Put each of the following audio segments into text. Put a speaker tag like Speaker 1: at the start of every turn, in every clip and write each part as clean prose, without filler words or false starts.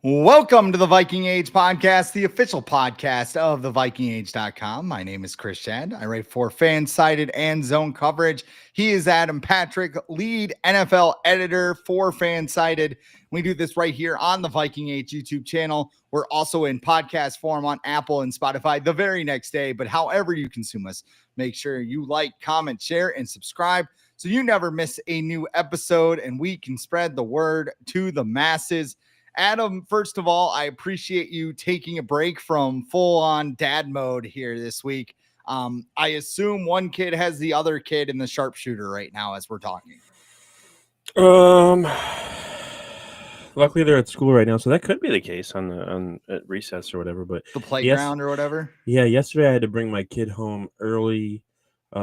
Speaker 1: Welcome to the Viking Age podcast, the official podcast of the VikingAge.com. My name is Schad. I write for Fansided and Zone Coverage. He is Adam Patrick, lead NFL editor for Fansided. We do this right here on the Viking Age YouTube channel. We're also in podcast form on Apple and Spotify the very next day. But however you consume us, make sure you like, comment, share, and subscribe so you never miss a new episode and we can spread the word to the masses. Adam, first of all, I appreciate you taking a break from full-on dad mode here this week. I assume one kid has the other kid in the sharpshooter right now as we're talking.
Speaker 2: Luckily they're at school right now, so that could be the case on at recess or whatever. But
Speaker 1: the playground or whatever.
Speaker 2: Yeah, yesterday I had to bring my kid home early.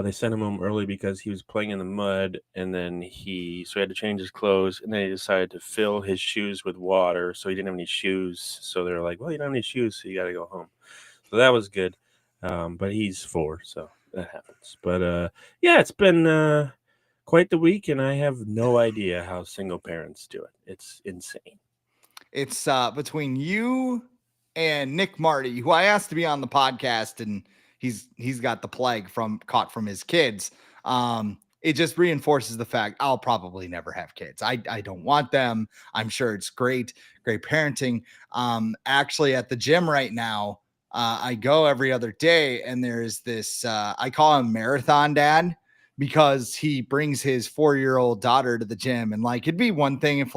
Speaker 2: They sent him home early because he was playing in the mud, and then he had to change his clothes, and then he decided to fill his shoes with water, so he didn't have any shoes. So they were like, "Well, you don't have any shoes, so you got to go home." So that was good, but he's 4, so that happens. But yeah, it's been quite the week, and I have no idea how single parents do it. It's insane.
Speaker 1: It's between you and Nick Marty, who I asked to be on the podcast, and he's got the plague caught from his kids. It just reinforces the fact I'll probably never have kids. I don't want them. I'm sure it's great parenting. Actually at the gym right now, I go every other day, and there's this, I call him Marathon Dad, because he brings his 4-year-old daughter to the gym. And like, it'd be one thing if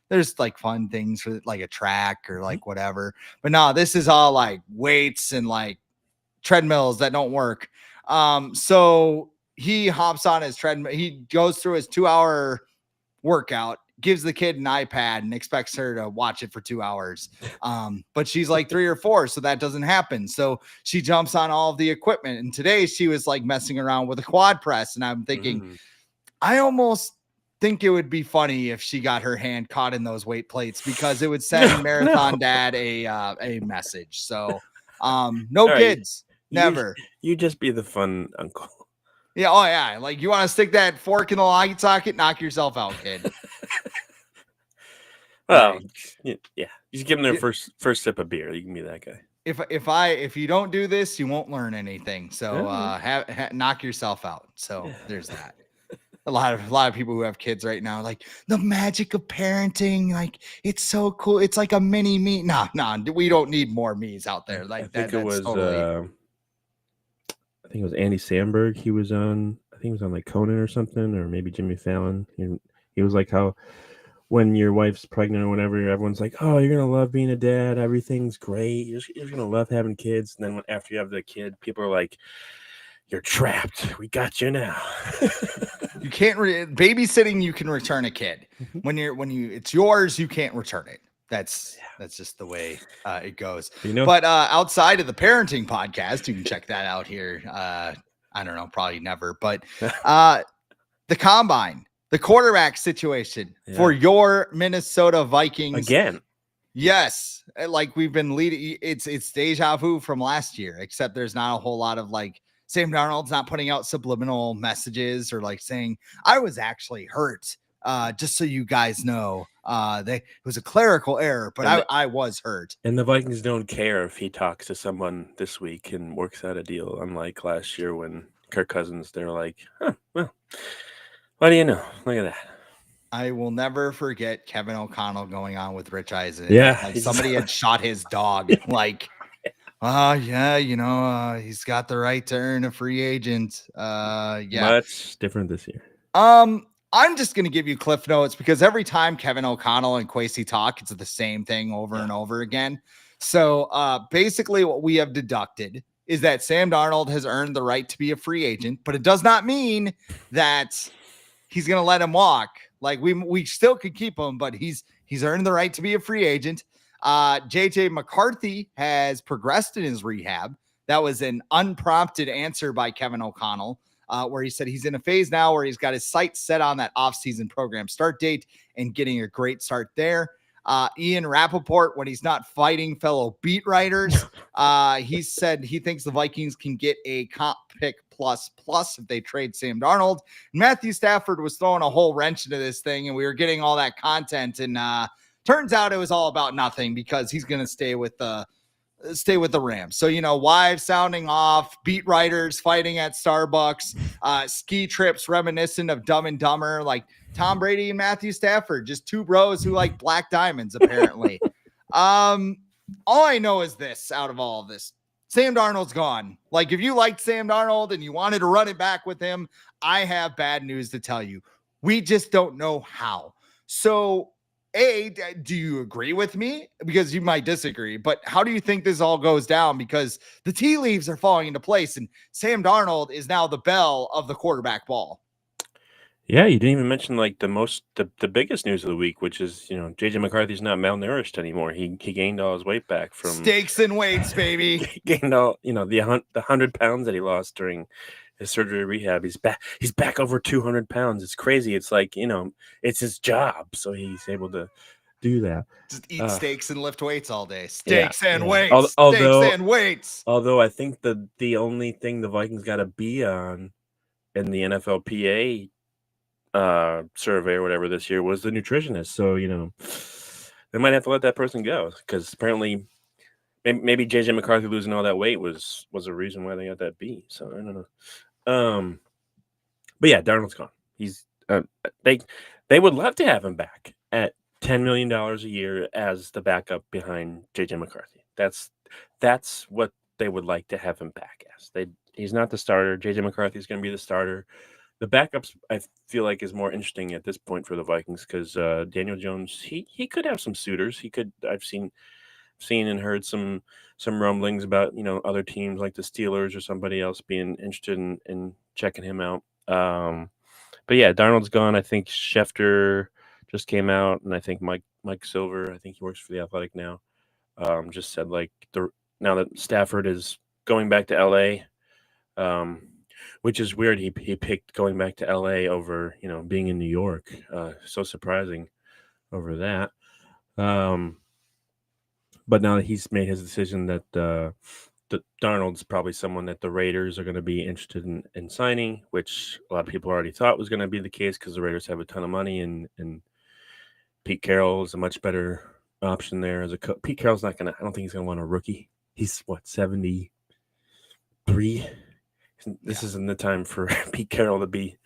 Speaker 1: there's like fun things for like a track or like whatever, but no, this is all like weights and like treadmills that don't work. So he hops on his treadmill. He goes through his 2-hour workout, gives the kid an iPad and expects her to watch it for 2 hours. But she's like 3 or 4, so that doesn't happen. So she jumps on all of the equipment. And today she was like messing around with a quad press. And I'm thinking, I almost think it would be funny if she got her hand caught in those weight plates, because it would send Marathon Dad a message. So no kids. Never.
Speaker 2: You just be the fun uncle.
Speaker 1: Yeah. Oh, yeah. Like, you want to stick that fork in the light socket? Knock yourself out, kid.
Speaker 2: Well, yeah. You just give them their first sip of beer. You can be that guy.
Speaker 1: If you don't do this, you won't learn anything. So knock yourself out. So there's that. A lot of people who have kids right now, like, the magic of parenting, like, it's so cool. It's like a mini me. No, we don't need more me's out there. Like, I think
Speaker 2: it was Andy Samberg. He was on, I think he was on like Conan or something, or maybe Jimmy Fallon. He was like how when your wife's pregnant or whatever, everyone's like, "Oh, you're gonna love being a dad. Everything's great. You're gonna love having kids." And then after you have the kid, people are like, "You're trapped. We got you now."
Speaker 1: You can't babysitting. You can return a kid when it's yours. You can't return it. That's just the way it goes. But outside of the parenting podcast, you can check that out here. I don't know, probably never. But the combine, the quarterback situation for your Minnesota Vikings
Speaker 2: again.
Speaker 1: Yes, like we've been leading. It's deja vu from last year, except there's not a whole lot of like Sam Darnold's not putting out subliminal messages or like saying I was actually hurt. Just so you guys know, it was a clerical error, but I was hurt.
Speaker 2: And the Vikings don't care if he talks to someone this week and works out a deal, unlike last year when Kirk Cousins, they're like, "Huh, well, what do you know? Look at that."
Speaker 1: I will never forget Kevin O'Connell going on with Rich Eisen.
Speaker 2: Yeah.
Speaker 1: Like somebody had shot his dog. Like, he's got the right to earn a free agent.
Speaker 2: Much different this year.
Speaker 1: I'm just going to give you cliff notes because every time Kevin O'Connell and Kwesi talk, it's the same thing over and over again. So basically what we have deducted is that Sam Darnold has earned the right to be a free agent, but it does not mean that he's going to let him walk. Like we still could keep him, but he's earned the right to be a free agent. JJ McCarthy has progressed in his rehab. That was an unprompted answer by Kevin O'Connell. Where he said he's in a phase now where he's got his sights set on that offseason program start date and getting a great start there. Ian Rappaport, when he's not fighting fellow beat writers, he said he thinks the Vikings can get a comp pick plus if they trade Sam Darnold. Matthew Stafford was throwing a whole wrench into this thing, and we were getting all that content. And Turns out it was all about nothing because he's going to stay with the Rams. So, wives sounding off, beat writers fighting at Starbucks, ski trips reminiscent of Dumb and Dumber, like Tom Brady and Matthew Stafford, just two bros who like black diamonds, apparently. All I know is this out of all of this. Sam Darnold's gone. Like, if you liked Sam Darnold and you wanted to run it back with him, I have bad news to tell you. We just don't know how. So, do you agree with me? Because you might disagree, but how do you think this all goes down? Because the tea leaves are falling into place, and Sam Darnold is now the belle of the quarterback ball.
Speaker 2: Yeah, you didn't even mention like the biggest news of the week, which is JJ McCarthy's not malnourished anymore. He gained all his weight back from
Speaker 1: Steaks and weights, baby.
Speaker 2: gained all the 100 pounds that he lost during his surgery rehab. He's back over 200 pounds. It's crazy. It's like it's his job, so he's able to do that.
Speaker 1: Just eat steaks and lift weights all day.
Speaker 2: Yeah,
Speaker 1: Steaks and
Speaker 2: yeah.
Speaker 1: weights.
Speaker 2: Although,
Speaker 1: Steaks and weights.
Speaker 2: Although I think the only thing the Vikings got to be on in the NFLPA survey or whatever this year was the nutritionist. So they might have to let that person go because apparently maybe JJ McCarthy losing all that weight was a reason why they got that B. So I don't know. But yeah, Darnold's gone. He's they would love to have him back at $10 million a year as the backup behind JJ McCarthy. That's what they would like to have him back as. He's not the starter. JJ McCarthy is going to be the starter. The backups, I feel like, is more interesting at this point for the Vikings because Daniel Jones, he could have some suitors. He could. I've seen and heard some rumblings about other teams like the Steelers or somebody else being interested in checking him out. But yeah, Darnold's gone. I think Schefter just came out, and I think Mike Silver, I think he works for the Athletic now, just said like now that Stafford is going back to LA. Which is weird. He picked going back to LA over being in New York. So surprising over that. But now that he's made his decision that Darnold's probably someone that the Raiders are going to be interested in signing, which a lot of people already thought was going to be the case because the Raiders have a ton of money and Pete Carroll is a much better option there as a coach. Pete Carroll's not going to. I don't think he's going to want a rookie. He's 73. This isn't the time for Pete Carroll to be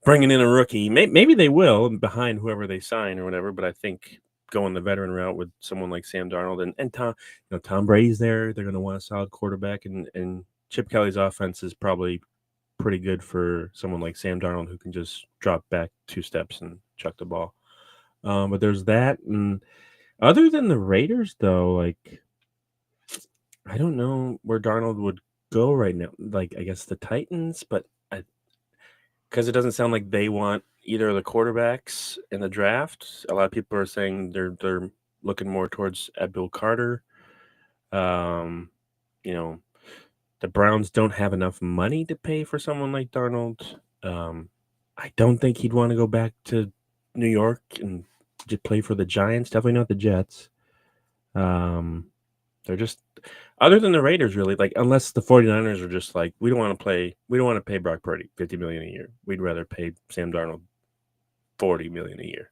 Speaker 2: bringing in a rookie. Maybe they will behind whoever they sign or whatever. But I think going the veteran route with someone like Sam Darnold and Tom Brady's there, they're going to want a solid quarterback. And Chip Kelly's offense is probably pretty good for someone like Sam Darnold who can just drop back 2 steps and chuck the ball. But there's that. And other than the Raiders, though, like I don't know where Darnold would go right now. Like I guess the Titans, but because it doesn't sound like they want either of the quarterbacks in the draft. A lot of people are saying they're looking more towards Abdul Carter. The Browns don't have enough money to pay for someone like Darnold. I don't think he'd want to go back to New York and just play for the Giants. Definitely not the Jets. They're just other than the Raiders, really, like unless the 49ers are just like, we don't want to pay Brock Purdy $50 million a year. We'd rather pay Sam Darnold $40 million a year.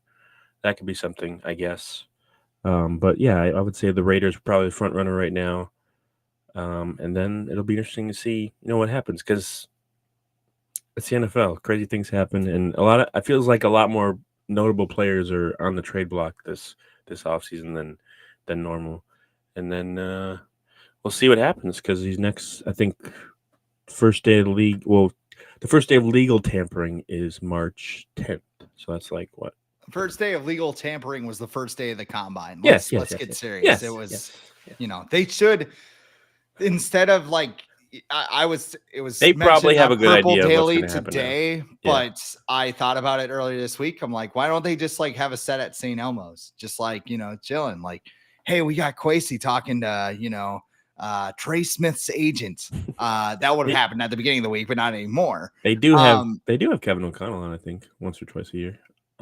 Speaker 2: That could be something, I guess. But yeah, I would say the Raiders are probably the front runner right now. And then it'll be interesting to see, what happens because it's the NFL. Crazy things happen, and it feels like a lot more notable players are on the trade block this offseason than normal. And then we'll see what happens because these next, I think, first day of the league. Well, the first day of legal tampering is March 10th. So that's like what?
Speaker 1: First day of legal tampering was the first day of the combine.
Speaker 2: Let's
Speaker 1: get serious. It was, they should, instead of like, it was.
Speaker 2: They probably have a good idea of what's going to happen
Speaker 1: today, but I thought about it earlier this week. I'm like, why don't they just like have a set at St. Elmo's, just like chilling, like, hey, we got Kwesi talking to Trey Smith's agent. That would have happened at the beginning of the week, but not anymore.
Speaker 2: They do have Kevin O'Connell on, I think, once or twice a year.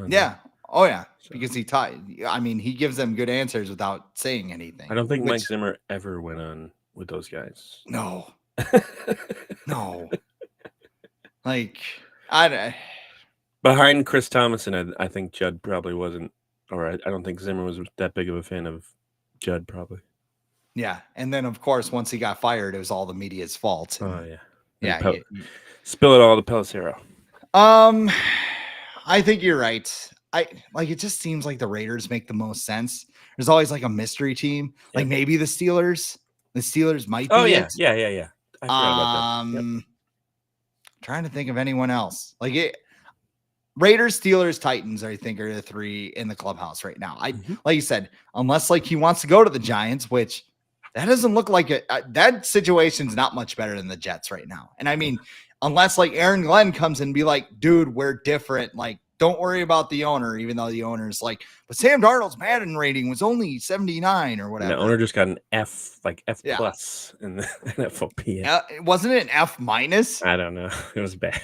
Speaker 1: Yeah. Oh yeah, because he gives them good answers without saying anything.
Speaker 2: I don't think Mike Zimmer ever went on with those guys.
Speaker 1: No. No. Like
Speaker 2: behind Chris Thomason, I think Judd probably wasn't All right. I don't think Zimmer was that big of a fan of Judd, probably.
Speaker 1: Yeah, and then of course once he got fired, it was all the media's fault.
Speaker 2: Oh,
Speaker 1: And
Speaker 2: yeah. And
Speaker 1: yeah,
Speaker 2: spill it all to Pelissero.
Speaker 1: um, I think you're right. I like it. Just seems like the Raiders make the most sense. There's always like a mystery team, like
Speaker 2: Yep.
Speaker 1: maybe the Steelers. The Steelers might
Speaker 2: Oh,
Speaker 1: be
Speaker 2: yeah.
Speaker 1: it.
Speaker 2: Yeah. I forgot about them. Yep.
Speaker 1: Trying to think of anyone else. Like it, Raiders, Steelers, Titans, I think are the three in the clubhouse right now.
Speaker 2: Mhm.
Speaker 1: Like you said, unless like he wants to go to the Giants, which that doesn't look like it. That situation's not much better than the Jets right now. And I mean, unless like Aaron Glenn comes in and be like, dude, we're different. Like, don't worry about the owner, even though the owner's like, but Sam Darnold's Madden rating was only 79 or
Speaker 2: And
Speaker 1: whatever.
Speaker 2: the owner just got an F, like F
Speaker 1: Yeah.
Speaker 2: plus in the NFLPA.
Speaker 1: Wasn't it an F minus?
Speaker 2: I don't know. It was bad.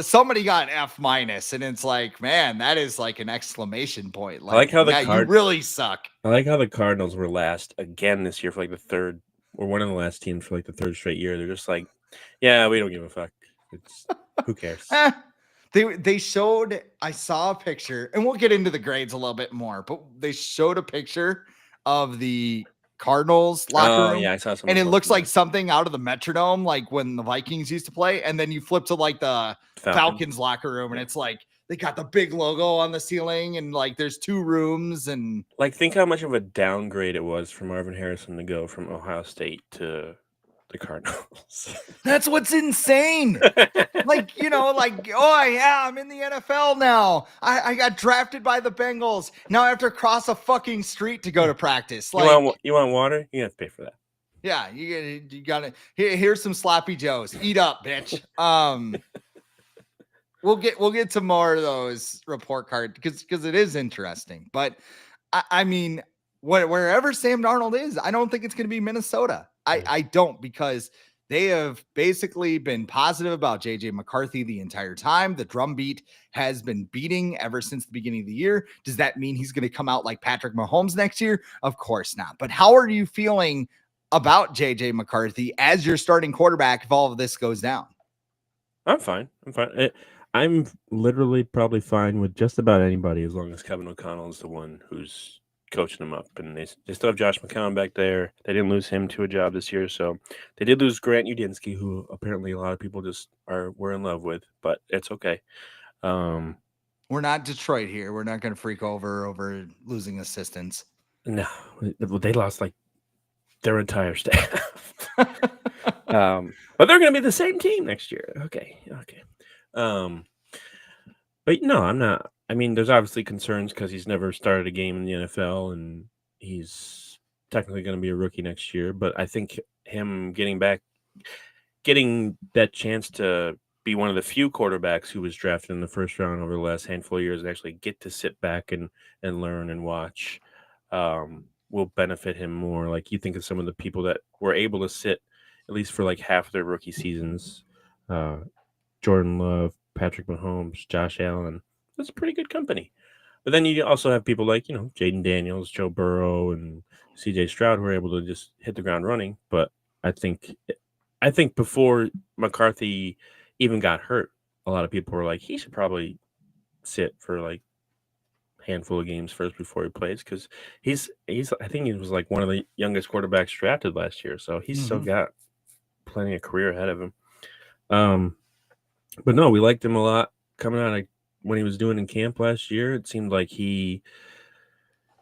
Speaker 1: Somebody got an F minus, and it's like, man, that is like an exclamation point. Like,
Speaker 2: I like how
Speaker 1: you really suck.
Speaker 2: I like how the Cardinals were last again this year for like the third, or one of the last teams for like the third straight year. They're just like, yeah, we don't give a fuck. It's who cares?
Speaker 1: They showed, I saw a picture, and we'll get into the grades a little bit more, but they showed a picture of the Cardinals locker room.
Speaker 2: Yeah, I saw some.
Speaker 1: And it looks like something out of the Metrodome, like when the Vikings used to play. And then you flip to like the Falcons locker room, and it's like they got the big logo on the ceiling, and like there's two rooms. And
Speaker 2: like, think how much of a downgrade it was for Marvin Harrison to go from Ohio State to the Cardinals.
Speaker 1: That's what's insane. Like, you know, like, oh yeah, I'm in the NFL now. I got drafted by the Bengals. Now I have to cross a fucking street to go to practice. Like,
Speaker 2: you want water? You have to pay for that.
Speaker 1: Yeah, you gotta here's some sloppy joes. Eat up, bitch. We'll get to more of those report cards because it is interesting. But I mean, wherever Sam Darnold is, I don't think it's going to be Minnesota. I don't, because they have basically been positive about JJ McCarthy the entire time. The drumbeat has been beating ever since the beginning of the year. Does that mean he's going to come out like Patrick Mahomes next year? Of course not. But how are you feeling about JJ McCarthy as your starting quarterback if all of this goes down?
Speaker 2: I'm fine. I'm literally probably fine with just about anybody as long as Kevin O'Connell is the one who's coaching them up. And they still have Josh McCown back there. They didn't lose him to a job this year. So they did lose Grant Udinski, who apparently a lot of people just were in love with, but it's okay.
Speaker 1: We're not Detroit here. We're not going to freak over losing assistants.
Speaker 2: No, they lost like their entire staff. But they're going to be the same team next year. Okay. But no, I'm not. I mean, there's obviously concerns because he's never started a game in the NFL, and he's technically going to be a rookie next year. But I think him getting that chance to be one of the few quarterbacks who was drafted in the first round over the last handful of years and actually get to sit back and learn and watch will benefit him more. Like, you think of some of the people that were able to sit at least for like half their rookie seasons, Jordan Love, Patrick Mahomes, Josh Allen. That's pretty good company. But then you also have people like, Jaden Daniels, Joe Burrow, and CJ Stroud, who are able to just hit the ground running. But I think before McCarthy even got hurt, a lot of people were like, he should probably sit for like handful of games first before he plays, because he's I think he was like one of the youngest quarterbacks drafted last year, so he's still got plenty of career ahead of him. But no, we liked him a lot coming out of when he was doing in camp last year. It seemed like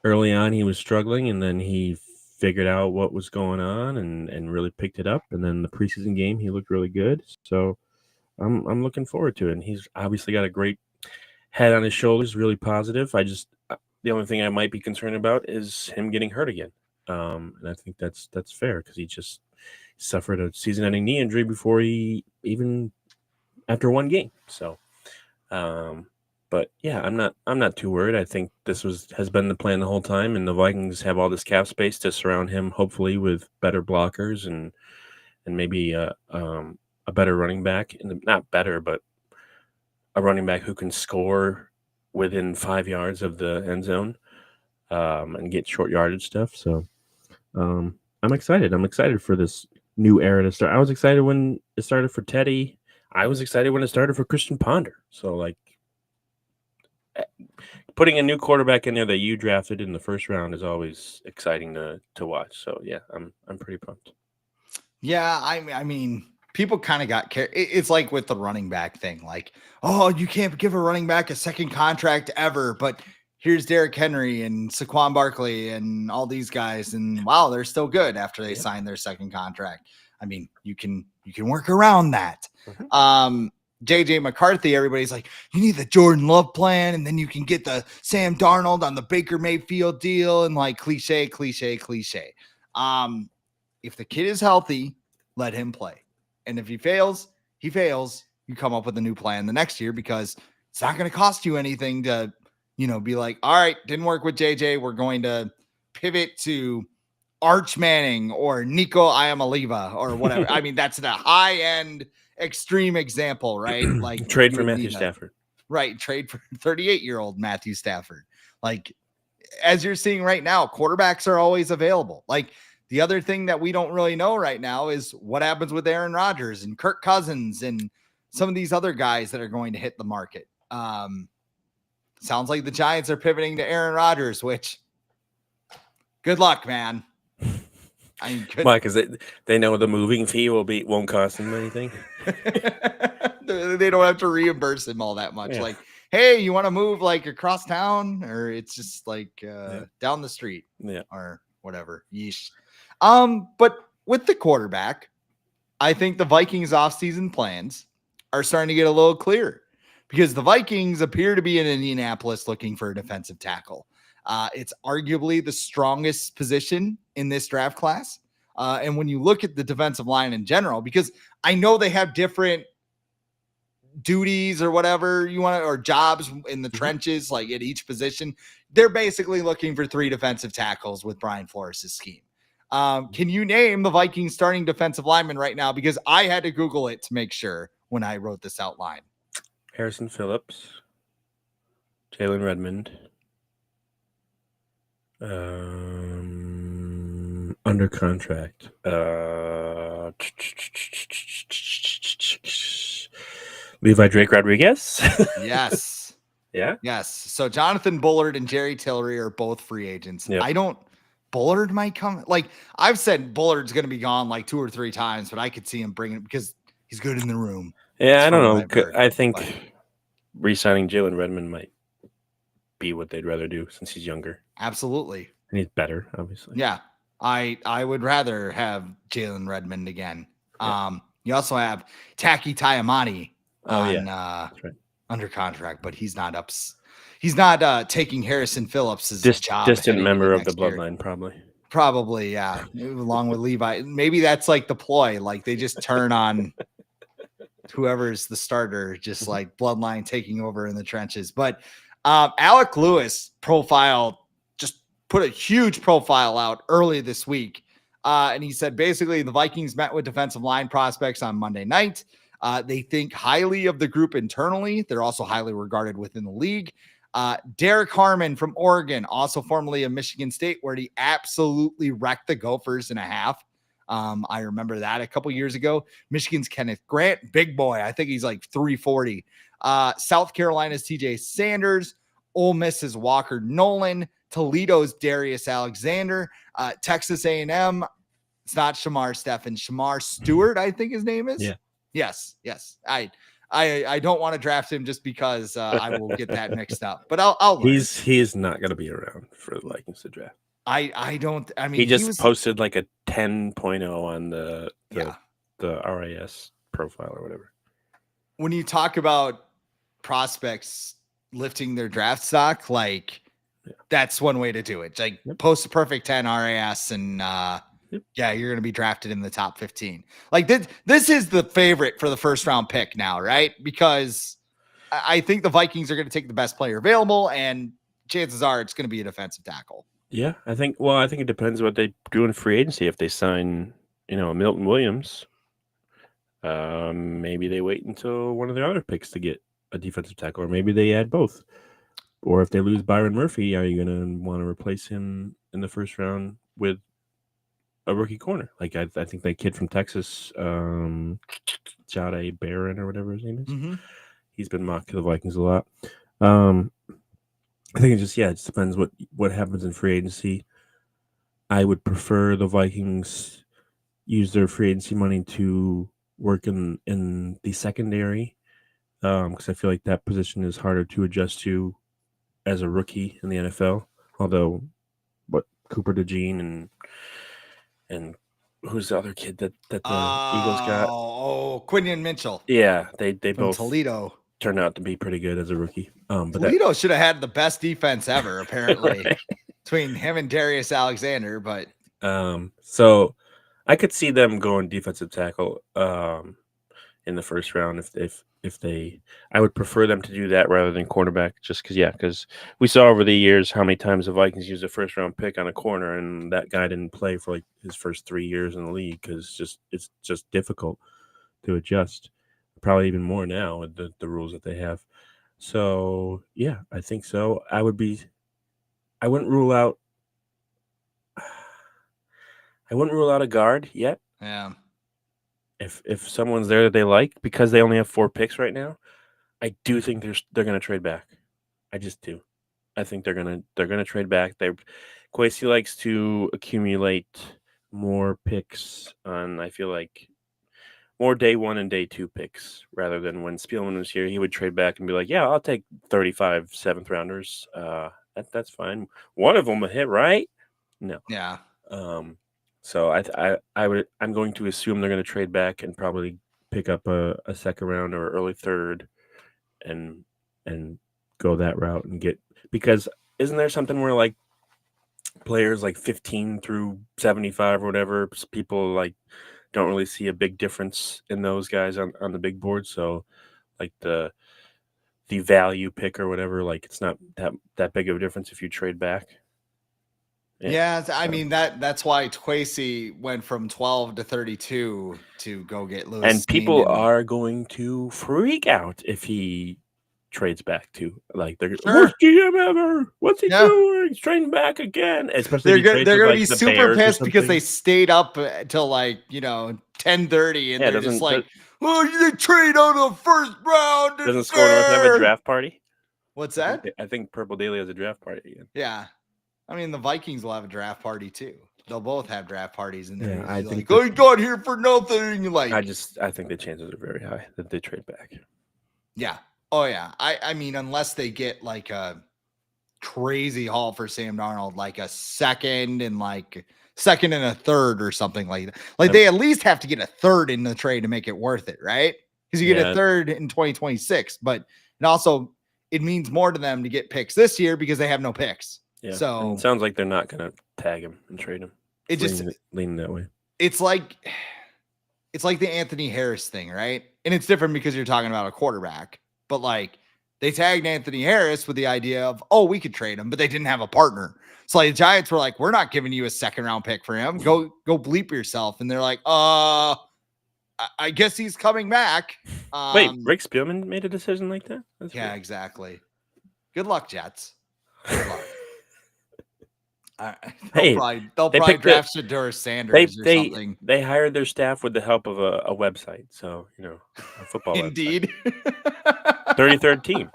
Speaker 2: early on he was struggling, and then he figured out what was going on and really picked it up. And then the preseason game, he looked really good. So I'm looking forward to it. And he's obviously got a great head on his shoulders, really positive. The only thing I might be concerned about is him getting hurt again. And I think that's fair, because he just suffered a season-ending knee injury before after one game. So, but yeah, I'm not too worried. I think this has been the plan the whole time, and the Vikings have all this cap space to surround him, hopefully with better blockers and maybe a better running back, and not better, but a running back who can score within 5 yards of the end zone, and get short yardage stuff. So I'm excited. I'm excited for this new era to start. I was excited when it started for Teddy. I was excited when it started for Christian Ponder. So, like, putting a new quarterback in there that you drafted in the first round is always exciting to watch. So yeah, I'm pretty pumped.
Speaker 1: Yeah, I mean, people kind of got carried. It's like with the running back thing, like, oh, you can't give a running back a second contract ever, but here's Derrick Henry and Saquon Barkley and all these guys, and wow, they're still good after they sign their second contract. I mean, you can work around that.
Speaker 2: Mm-hmm.
Speaker 1: JJ McCarthy, everybody's like, you need the Jordan Love plan, and then you can get the Sam Darnold on the Baker Mayfield deal, and like cliche. If the kid is healthy, let him play. And if he fails, he fails. You come up with a new plan the next year because it's not going to cost you anything to, be like, all right, didn't work with JJ. We're going to pivot to Arch Manning or Nico Iamaleava or whatever. I mean, that's the high end extreme example, right? Like
Speaker 2: trade for Matthew Stafford.
Speaker 1: Right. Trade for 38-year-old Matthew Stafford. Like, as you're seeing right now, quarterbacks are always available. Like, the other thing that we don't really know right now is what happens with Aaron Rodgers and Kirk Cousins and some of these other guys that are going to hit the market. Sounds like the Giants are pivoting to Aaron Rodgers, which good luck, man.
Speaker 2: Why? Because they know the moving fee won't cost them anything.
Speaker 1: They don't have to reimburse him all that much. Yeah. Like, hey, you want to move like across town, or it's just like down the street, or whatever. Yeesh. But with the quarterback, I think the Vikings offseason plans are starting to get a little clearer because the Vikings appear to be in Indianapolis looking for a defensive tackle. It's arguably the strongest position in this draft class. And when you look at the defensive line in general, because I know they have different duties or whatever you want, or jobs in the trenches, like at each position, they're basically looking for 3 defensive tackles with Brian Flores' scheme. Can you name the Vikings starting defensive lineman right now? Because I had to Google it to make sure when I wrote this outline.
Speaker 2: Harrison Phillips, Jalen Redmond, under contract. Levi Drake Rodriguez.
Speaker 1: Yes.
Speaker 2: Yeah.
Speaker 1: Yes. So Jonathan Bullard and Jerry Tillery are both free agents. Yep. Bullard might come. Like, I've said Bullard's going to be gone like 2 or 3 times, but I could see him bringing it because he's good in the room.
Speaker 2: Yeah, I don't know. I think re-signing Jalen Redmond might be what they'd rather do since he's younger.
Speaker 1: Absolutely.
Speaker 2: And he's better, obviously.
Speaker 1: Yeah. I would rather have Jalen Redmond again. Yeah. You also have Taki Taimani on under contract, but he's not up. He's not taking Harrison Phillips' job.
Speaker 2: Distant member of the bloodline,
Speaker 1: Probably, yeah. Along with Levi. Maybe that's like the ploy. Like, they just turn on whoever's the starter, just like bloodline taking over in the trenches. But Alec Lewis just put a huge profile out early this week. And he said, basically, the Vikings met with defensive line prospects on Monday night. They think highly of the group internally. They're also highly regarded within the league. Derek Harmon from Oregon, also formerly of Michigan State, where he absolutely wrecked the Gophers in a half. I remember that a couple years ago. Michigan's Kenneth Grant, big boy. I think he's like 340. South Carolina's TJ Sanders. Ole Miss's Walker Nolan. Toledo's Darius Alexander. Texas A&M. It's not Shamar Stephen. Shamar Stewart, I think his name is.
Speaker 2: Yeah.
Speaker 1: Yes. I don't want to draft him just because I will get that mixed up. But I'll learn.
Speaker 2: He is not going to be around for the Vikings to draft.
Speaker 1: I don't. I mean,
Speaker 2: he just posted like a 10.0 on the RIS profile or whatever.
Speaker 1: When you talk about prospects lifting their draft stock, like that's one way to do it. Like post a perfect 10 RAS and you're going to be drafted in the top 15. Like this is the favorite for the first round pick now, right? Because I think the Vikings are going to take the best player available, and chances are it's going to be a defensive tackle.
Speaker 2: Yeah, I think it depends what they do in free agency. If they sign, Milton Williams, maybe they wait until one of their other picks to get a defensive tackle, or maybe they add both. Or if they lose Byron Murphy, are you going to want to replace him in the first round with a rookie corner? Like I think that kid from Texas, Schad Barron or whatever his name is, he's been mocked to the Vikings a lot. I think it just depends what happens in free agency. I would prefer the Vikings use their free agency money to work in the secondary, because I feel like that position is harder to adjust to as a rookie in the NFL. Although, what Cooper DeJean and who's the other kid that the Eagles got?
Speaker 1: Quinion Mitchell
Speaker 2: Yeah, they
Speaker 1: from
Speaker 2: both
Speaker 1: Toledo.
Speaker 2: turned out to be pretty good as a rookie. But
Speaker 1: Toledo should have had the best defense ever, apparently,
Speaker 2: right.
Speaker 1: between him and Darius Alexander. But
Speaker 2: So I could see them going defensive tackle in the first round if they. I would prefer them to do that rather than cornerback, just because we saw over the years how many times the Vikings used a first round pick on a corner, and that guy didn't play for like his first 3 years in the league because it's just difficult to adjust. Probably even more now with the rules that they have. So yeah, I think so. I wouldn't rule out. I wouldn't rule out a guard yet.
Speaker 1: yeah,
Speaker 2: If someone's there that they like, because they only have 4 picks right now, I do think they're going to trade back. I just do. I think they're gonna trade back. Kwesi likes to accumulate more picks on. I feel like more day 1 and day 2 picks rather than when Spielman was here. He would trade back and be like, "Yeah, I'll take 35 7th rounders. That's fine. One of them a hit, right? No.
Speaker 1: yeah.
Speaker 2: So I'm going to assume they're going to trade back and probably pick up a second round or early third, and go that route and get, because isn't there something where like players like 15 through 75 or whatever, people like don't really see a big difference in those guys on the big board, so like the value pick or whatever, like it's not that big of a difference if you trade back.
Speaker 1: Yeah, I mean that's why Kwesi went from 12 to 32 to go get Lewis.
Speaker 2: And people are going to freak out if he trades back too. Like they're worst GM ever. What's he doing? He's trading back again. Especially
Speaker 1: they're going to be super pissed because they stayed up till 10:30 and they're just like, "Oh, they trade on the first round."
Speaker 2: Doesn't Score North have a draft party?
Speaker 1: What's that?
Speaker 2: I think Purple Daily has a draft party again.
Speaker 1: Yeah. I mean, the Vikings will have a draft party too. They'll both have draft parties, and
Speaker 2: yeah, I think
Speaker 1: he got here for nothing.
Speaker 2: I think the chances are very high that they trade back.
Speaker 1: Yeah. Oh yeah. I mean, unless they get like a crazy haul for Sam Darnold, like a second and a third or something like that. Like they at least have to get a third in the trade to make it worth it, right? Because you get a third in 2026, but it means more to them to get picks this year because they have no picks.
Speaker 2: Yeah.
Speaker 1: So
Speaker 2: it sounds like they're not going to tag him and trade him.
Speaker 1: It just
Speaker 2: leaning that way.
Speaker 1: It's like the Anthony Harris thing, right? And it's different because you're talking about a quarterback, but like they tagged Anthony Harris with the idea of, oh, we could trade him, but they didn't have a partner. So like the Giants were like, we're not giving you a second round pick for him. Go bleep yourself. And they're like, I guess he's coming back.
Speaker 2: Wait, Rick Spielman made a decision like that?
Speaker 1: That's weird. Exactly. Good luck, Jets. Good luck. They'll probably draft Shedeur Sanders or something.
Speaker 2: They hired their staff with the help of a website. So, a football
Speaker 1: Indeed.
Speaker 2: website. 33rd team.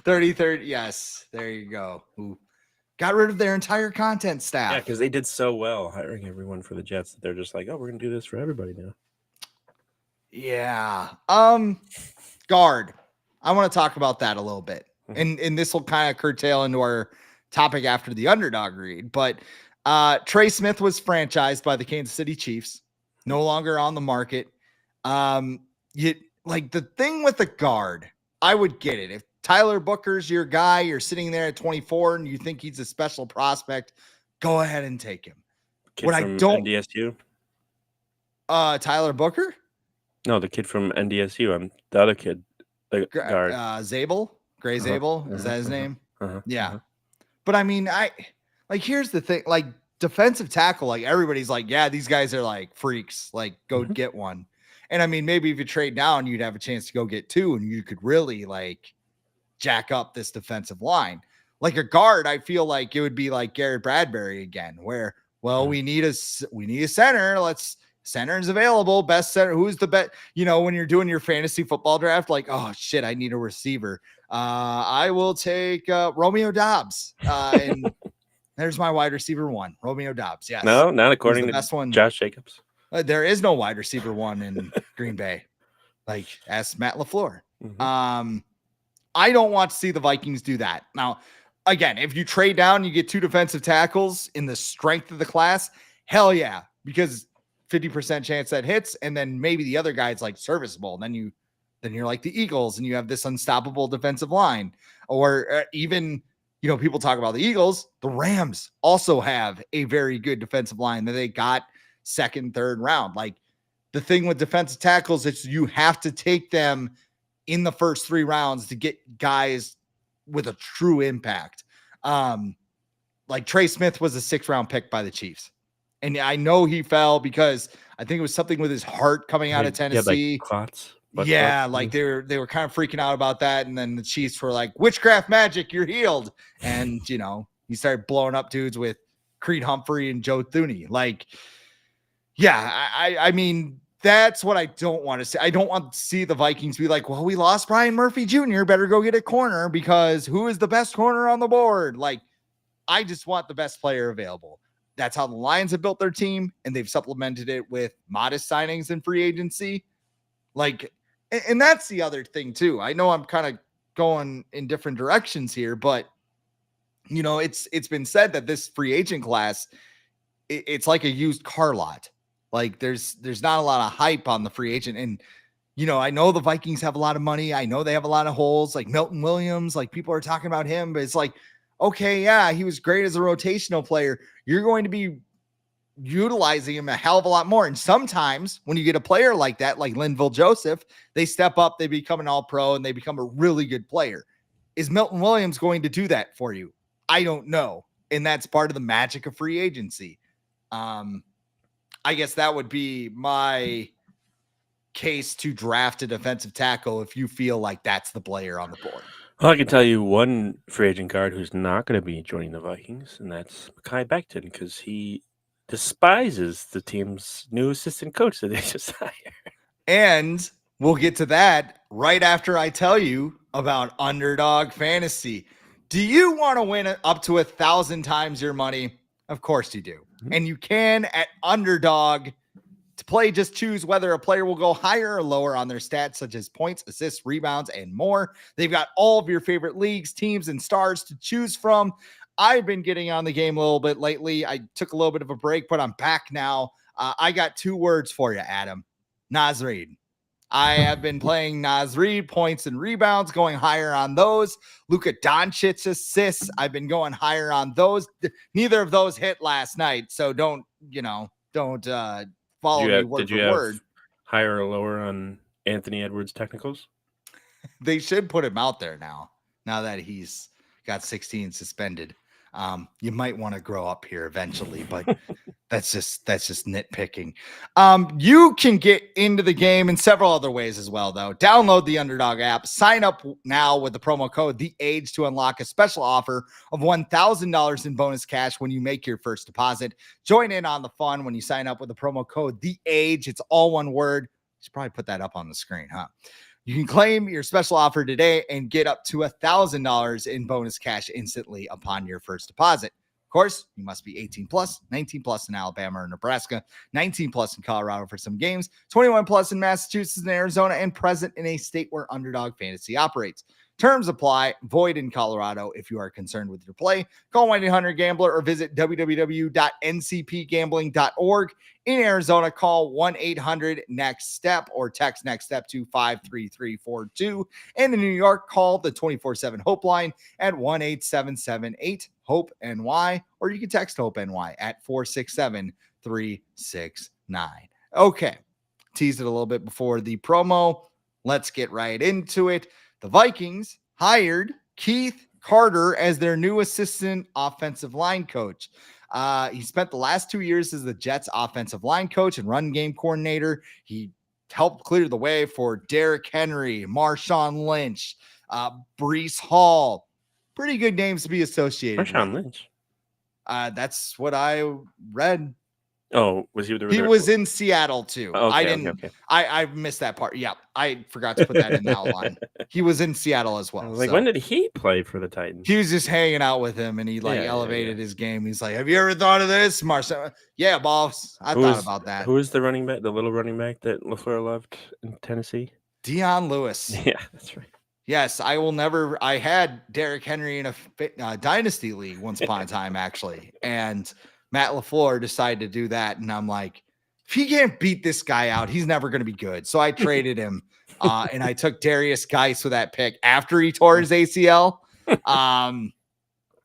Speaker 1: 33rd. Yes. There you go. Ooh. Got rid of their entire content staff.
Speaker 2: Yeah, because they did so well hiring everyone for the Jets that they're just like, oh, we're going to do this for everybody now.
Speaker 1: Yeah. Guard. I want to talk about that a little bit. And this will kind of curtail into our topic after the Underdog read, but Trey Smith was franchised by the Kansas City Chiefs, no longer on the market. The thing with the guard, I would get it. If Tyler Booker's your guy, you're sitting there at 24 and you think he's a special prospect, go ahead and take him.
Speaker 2: Kid from NDSU?
Speaker 1: Tyler Booker?
Speaker 2: No, the kid from NDSU. I'm the other kid, the guard.
Speaker 1: Zabel? Gray Zabel? Is that his name? Yeah. But I mean, here's the thing, like defensive tackle, like everybody's like, yeah, these guys are like freaks, like go get one. And I mean, maybe if you trade down, you'd have a chance to go get 2 and you could really like jack up this defensive line. Like a guard, I feel like it would be like Garrett Bradbury again, where, well, we need a center. Center is available. Best center. Who's the best? When you're doing your fantasy football draft, like, oh shit, I need a receiver. I will take Romeo Dobbs. And there's my wide receiver one, Romeo Dobbs. Yes.
Speaker 2: No, not
Speaker 1: Who's
Speaker 2: according
Speaker 1: the
Speaker 2: to
Speaker 1: best one.
Speaker 2: Josh Jacobs.
Speaker 1: There is no wide receiver one in Green Bay. Like, ask Matt LaFleur. I don't want to see the Vikings do that. Now, again, if you trade down, you get 2 defensive tackles in the strength of the class. Hell yeah, because 50% chance that hits, and then maybe the other guy's like serviceable. And then you're like the Eagles, and you have this unstoppable defensive line. Or even, people talk about the Eagles. The Rams also have a very good defensive line that they got second, third round. Like, the thing with defensive tackles is you have to take them in the first 3 rounds to get guys with a true impact. Like Trey Smith was a 6th round pick by the Chiefs. And I know he fell because I think it was something with his heart coming out of Tennessee.
Speaker 2: Like clots.
Speaker 1: Yeah, like they were kind of freaking out about that. And then the Chiefs were like, witchcraft magic, you're healed. And, he started blowing up dudes with Creed Humphrey and Joe Thuney. Like, yeah, I mean, that's what I don't want to see. I don't want to see the Vikings be like, well, we lost Brian Murphy Jr. Better go get a corner because who is the best corner on the board? Like, I just want the best player available. That's how the Lions have built their team, and they've supplemented it with modest signings and free agency. Like, and that's the other thing too. I know I'm kind of going in different directions here, but it's been said that this free agent class, it's like a used car lot. Like there's not a lot of hype on the free agent. And, I know the Vikings have a lot of money. I know they have a lot of holes, like Milton Williams, like people are talking about him, but it's like, okay, yeah, he was great as a rotational player. You're going to be utilizing him a hell of a lot more. And sometimes when you get a player like that, like Linville Joseph, they step up, they become an all-pro, and they become a really good player. Is Milton Williams going to do that for you? I don't know. And that's part of the magic of free agency. I guess that would be my case to draft a defensive tackle if you feel like that's the player on the board.
Speaker 2: Well, I can tell you one free agent guard who's not going to be joining the Vikings, and that's Mekhi Becton, because he despises the team's new assistant coach that they just hired.
Speaker 1: And we'll get to that right after I tell you about Underdog Fantasy. Do you want to win up to 1,000 times your money? Of course you do. And you can at Underdog. To play, just choose whether a player will go higher or lower on their stats, such as points, assists, rebounds, and more. They've got all of your favorite leagues, teams, and stars to choose from. I've been getting on the game a little bit lately. I took a little bit of a break, but I'm back now. I got 2 words for you, Adam. Naz Reid. I have been playing Naz Reid, points and rebounds, going higher on those. Luka Doncic assists, I've been going higher on those. Neither of those hit last night, so don't follow me word for word.
Speaker 2: Higher or lower on Anthony Edwards technicals?
Speaker 1: They should put him out there now that he's got 16 suspended. You might want to grow up here eventually, but that's just nitpicking. You can get into the game in several other ways as well, though. Download the Underdog app. Sign up now with the promo code TheAge to unlock a special offer of $1,000 in bonus cash when you make your first deposit. Join in on the fun when you sign up with the promo code TheAge. It's all one word. You should probably put that up on the screen, huh? You can claim your special offer today and get up to $1,000 in bonus cash instantly upon your first deposit. Of course, you must be 18 plus, 19 plus in Alabama or Nebraska, 19 plus in Colorado for some games, 21 plus in Massachusetts and Arizona, and present in a state where Underdog Fantasy operates. Terms apply. Void in Colorado. If you are concerned with your play, call 1-800-GAMBLER or visit www.ncpgambling.org. In Arizona, call 1-800-NEXT-STEP or text NEXT STEP to 53342. And in New York, call the 24/7 Hope line at 1-877-8-HOPE-NY, or you can text HOPE-NY at 467-369. Okay, teased it a little bit before the promo. Let's get right into it. The Vikings hired Keith Carter as their new assistant offensive line coach. He spent the last 2 years as the Jets offensive line coach and run game coordinator. He helped clear the way for Derrick Henry, Marshawn Lynch, Breece Hall. Pretty good names to be associated with.
Speaker 2: Marshawn Lynch.
Speaker 1: That's what I read.
Speaker 2: Oh, was he
Speaker 1: He
Speaker 2: there?
Speaker 1: was in Seattle too.
Speaker 2: Okay, okay.
Speaker 1: I missed that part. Yeah, I forgot to put that in the outline. He was in Seattle as
Speaker 2: I
Speaker 1: well.
Speaker 2: was like,
Speaker 1: So
Speaker 2: when did he play for the Titans?
Speaker 1: he was just hanging out with him, and he like
Speaker 2: Yeah,
Speaker 1: elevated his game. He's like, "Have you ever thought of this, Marcel?" Yeah, boss. I thought about that.
Speaker 2: Who was the running back, the little running back that LaFleur loved in Tennessee?
Speaker 1: Dion Lewis.
Speaker 2: Yeah, that's right.
Speaker 1: Yes, I will never. I had Derrick Henry in a dynasty league once upon a time, actually, and Matt LaFleur decided to do that, and I'm like, if he can't beat this guy out, he's never going to be good. So I traded him, and I took Darius Geis with that pick after he tore his ACL. Yeah,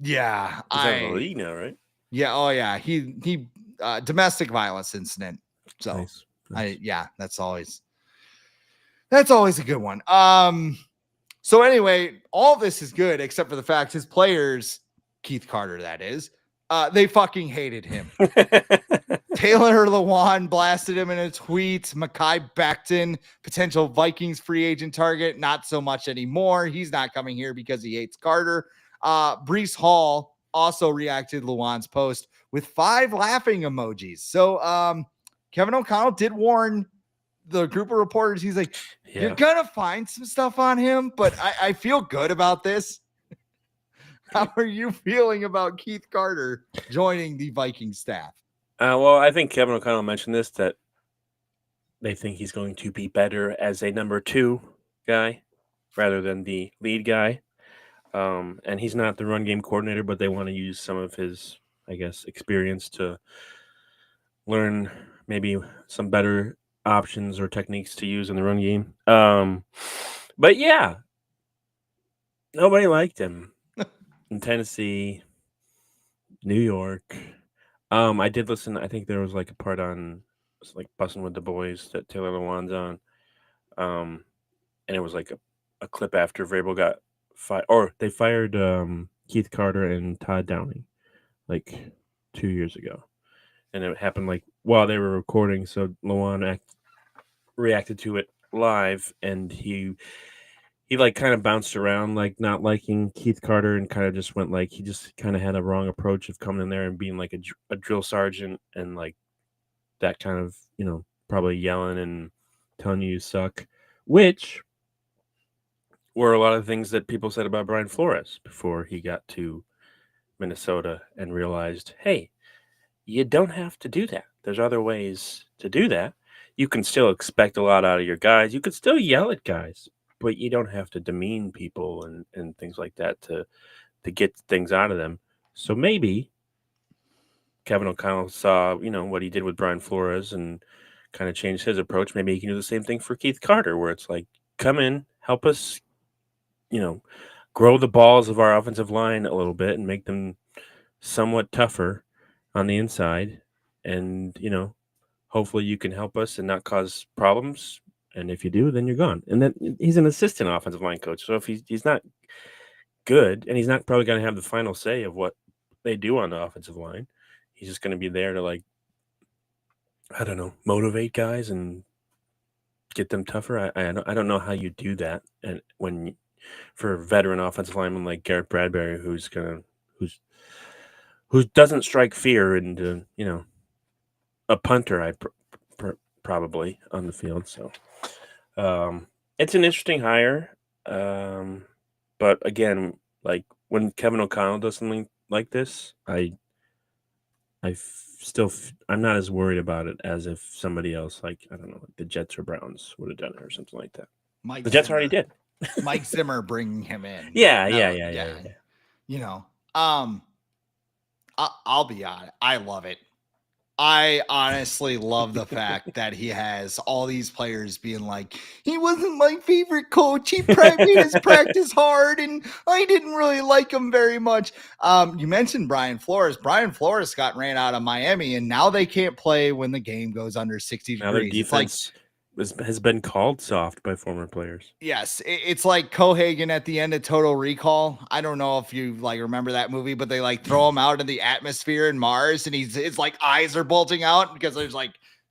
Speaker 2: He's out of the league now, right?
Speaker 1: Yeah, oh yeah, he domestic violence incident. So
Speaker 2: Nice.
Speaker 1: that's always a good one. So anyway, all this is good except for the fact his players, Keith Carter, that is, they fucking hated him. Taylor Lewan blasted him in a tweet. Mekhi Becton, potential Vikings free agent target, not so much anymore. He's not coming here because he hates Carter. Brees Hall also reacted to Lewan's post with 5 laughing emojis. So Kevin O'Connell did warn the group of reporters. He's like, you're gonna find some stuff on him, but I feel good about this. How are you feeling about Keith Carter joining the Viking staff?
Speaker 2: Well, I think Kevin O'Connell mentioned this, that they think he's going to be better as a number 2 guy rather than the lead guy. And he's not the run game coordinator, but they want to use some of his, I guess, experience to learn maybe some better options or techniques to use in the run game. But yeah, nobody liked him in Tennessee, New York. I did listen. I think there was like a part on, it's like Bussin' with the Boys that Taylor Lewan's on. And it was like a clip after Vrabel got fired, or they fired Keith Carter and Todd Downing like 2 years ago. And it happened like while they were recording. So Lewan reacted to it live, and he like kind of bounced around, like not liking Keith Carter, and kind of just went like, he just kind of had a wrong approach of coming in there and being like a drill sergeant, and like that kind of, probably yelling and telling you suck, which were a lot of things that people said about Brian Flores before he got to Minnesota and realized, hey, you don't have to do that. There's other ways to do that. You can still expect a lot out of your guys. You can still yell at guys, but you don't have to demean people and things like that to get things out of them. So maybe Kevin O'Connell saw, what he did with Brian Flores and kind of changed his approach. Maybe he can do the same thing for Keith Carter, where it's like, come in, help us, grow the balls of our offensive line a little bit and make them somewhat tougher on the inside. And, hopefully you can help us and not cause problems. And if you do, then you're gone. And then he's an assistant offensive line coach. So if he's not good, and he's not probably going to have the final say of what they do on the offensive line, he's just going to be there to, like, I don't know, motivate guys and get them tougher. I don't know how you do that. And for a veteran offensive lineman like Garrett Bradbury, who doesn't strike fear into, a punter, probably on the field. So it's an interesting hire. But again, like when Kevin O'Connell does something like this, I'm not as worried about it as if somebody else, like, I don't know, like the Jets or Browns would have done it or something like that. The Jets already did.
Speaker 1: Mike Zimmer bringing him in.
Speaker 2: Yeah.
Speaker 1: I'll be honest. I love it. I honestly love the fact that he has all these players being like, he wasn't my favorite coach. He made his practice hard, and I didn't really like him very much. You mentioned Brian Flores. Brian Flores got ran out of Miami, and now they can't play when the game goes under 60 degrees.
Speaker 2: Now their defense has been called soft by former players.
Speaker 1: Yes, it's like Cohagen at the end of Total Recall. I don't know if you remember that movie, but they throw him out in the atmosphere in Mars, and his eyes are bulging out because there's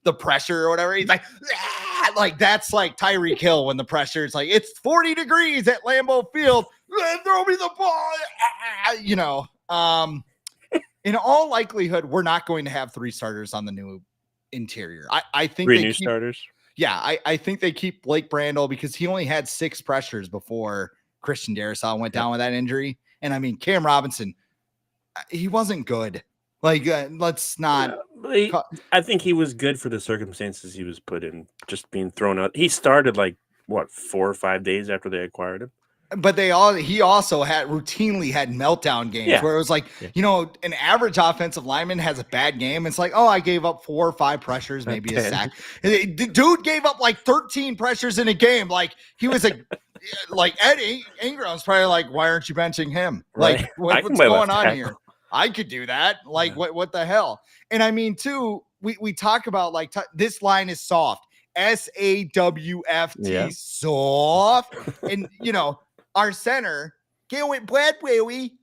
Speaker 1: the pressure or whatever. He's like, ah! That's like Tyreek Hill when the pressure is it's 40 degrees at Lambeau Field. Throw me the ball, in all likelihood, we're not going to have 3 starters on the new interior. I think
Speaker 2: 3
Speaker 1: they
Speaker 2: new
Speaker 1: keep,
Speaker 2: starters.
Speaker 1: yeah, I think they keep Blake Brandel because he only had 6 pressures before Christian Darrisaw went down with that injury. And I mean, Cam Robinson, he wasn't good. Like, let's not.
Speaker 2: I think he was good for the circumstances he was put in, just being thrown out. He started like what 4 or 5 days after they acquired him.
Speaker 1: But he also routinely had meltdown games where it was like, an average offensive lineman has a bad game. It's like, oh, I gave up 4 or 5 pressures, maybe a sack. The dude gave up like 13 pressures in a game. Like he was like Ed Ingram's probably like, why aren't you benching him?
Speaker 2: Right.
Speaker 1: Like what's going on here? I could do that. Like what the hell? And I mean, too, we talk about like this line is soft. SAWFT, soft. And our center, Garrett Bradbury,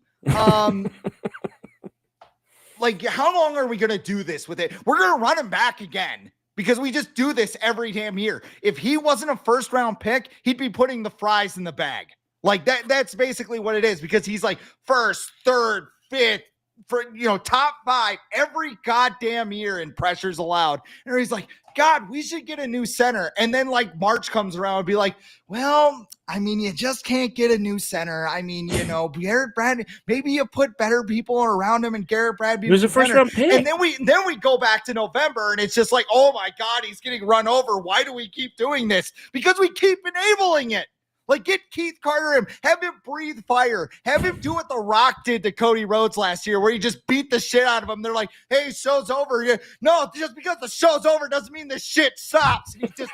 Speaker 1: like how long are we going to do this with it? We're going to run him back again because we just do this every damn year. If he wasn't a first round pick, he'd be putting the fries in the bag. Like that's basically what it is, because he's like first, third, fifth, for top 5 every goddamn year in pressures allowed. And he's like, God, we should get a new center. And then like March comes around and be like, well, I mean, you just can't get a new center. I mean, Garrett Bradbury, maybe you put better people around him, and Garrett Bradbury
Speaker 2: was a first round pick.
Speaker 1: And then we go back to November and it's just like, oh my God, he's getting run over. Why do we keep doing this? Because we keep enabling it. Like, get Keith Carter him, have him breathe fire, have him do what The Rock did to Cody Rhodes last year, where he just beat the shit out of him. They're like, hey, show's over. No, just because the show's over doesn't mean the shit stops. He's just,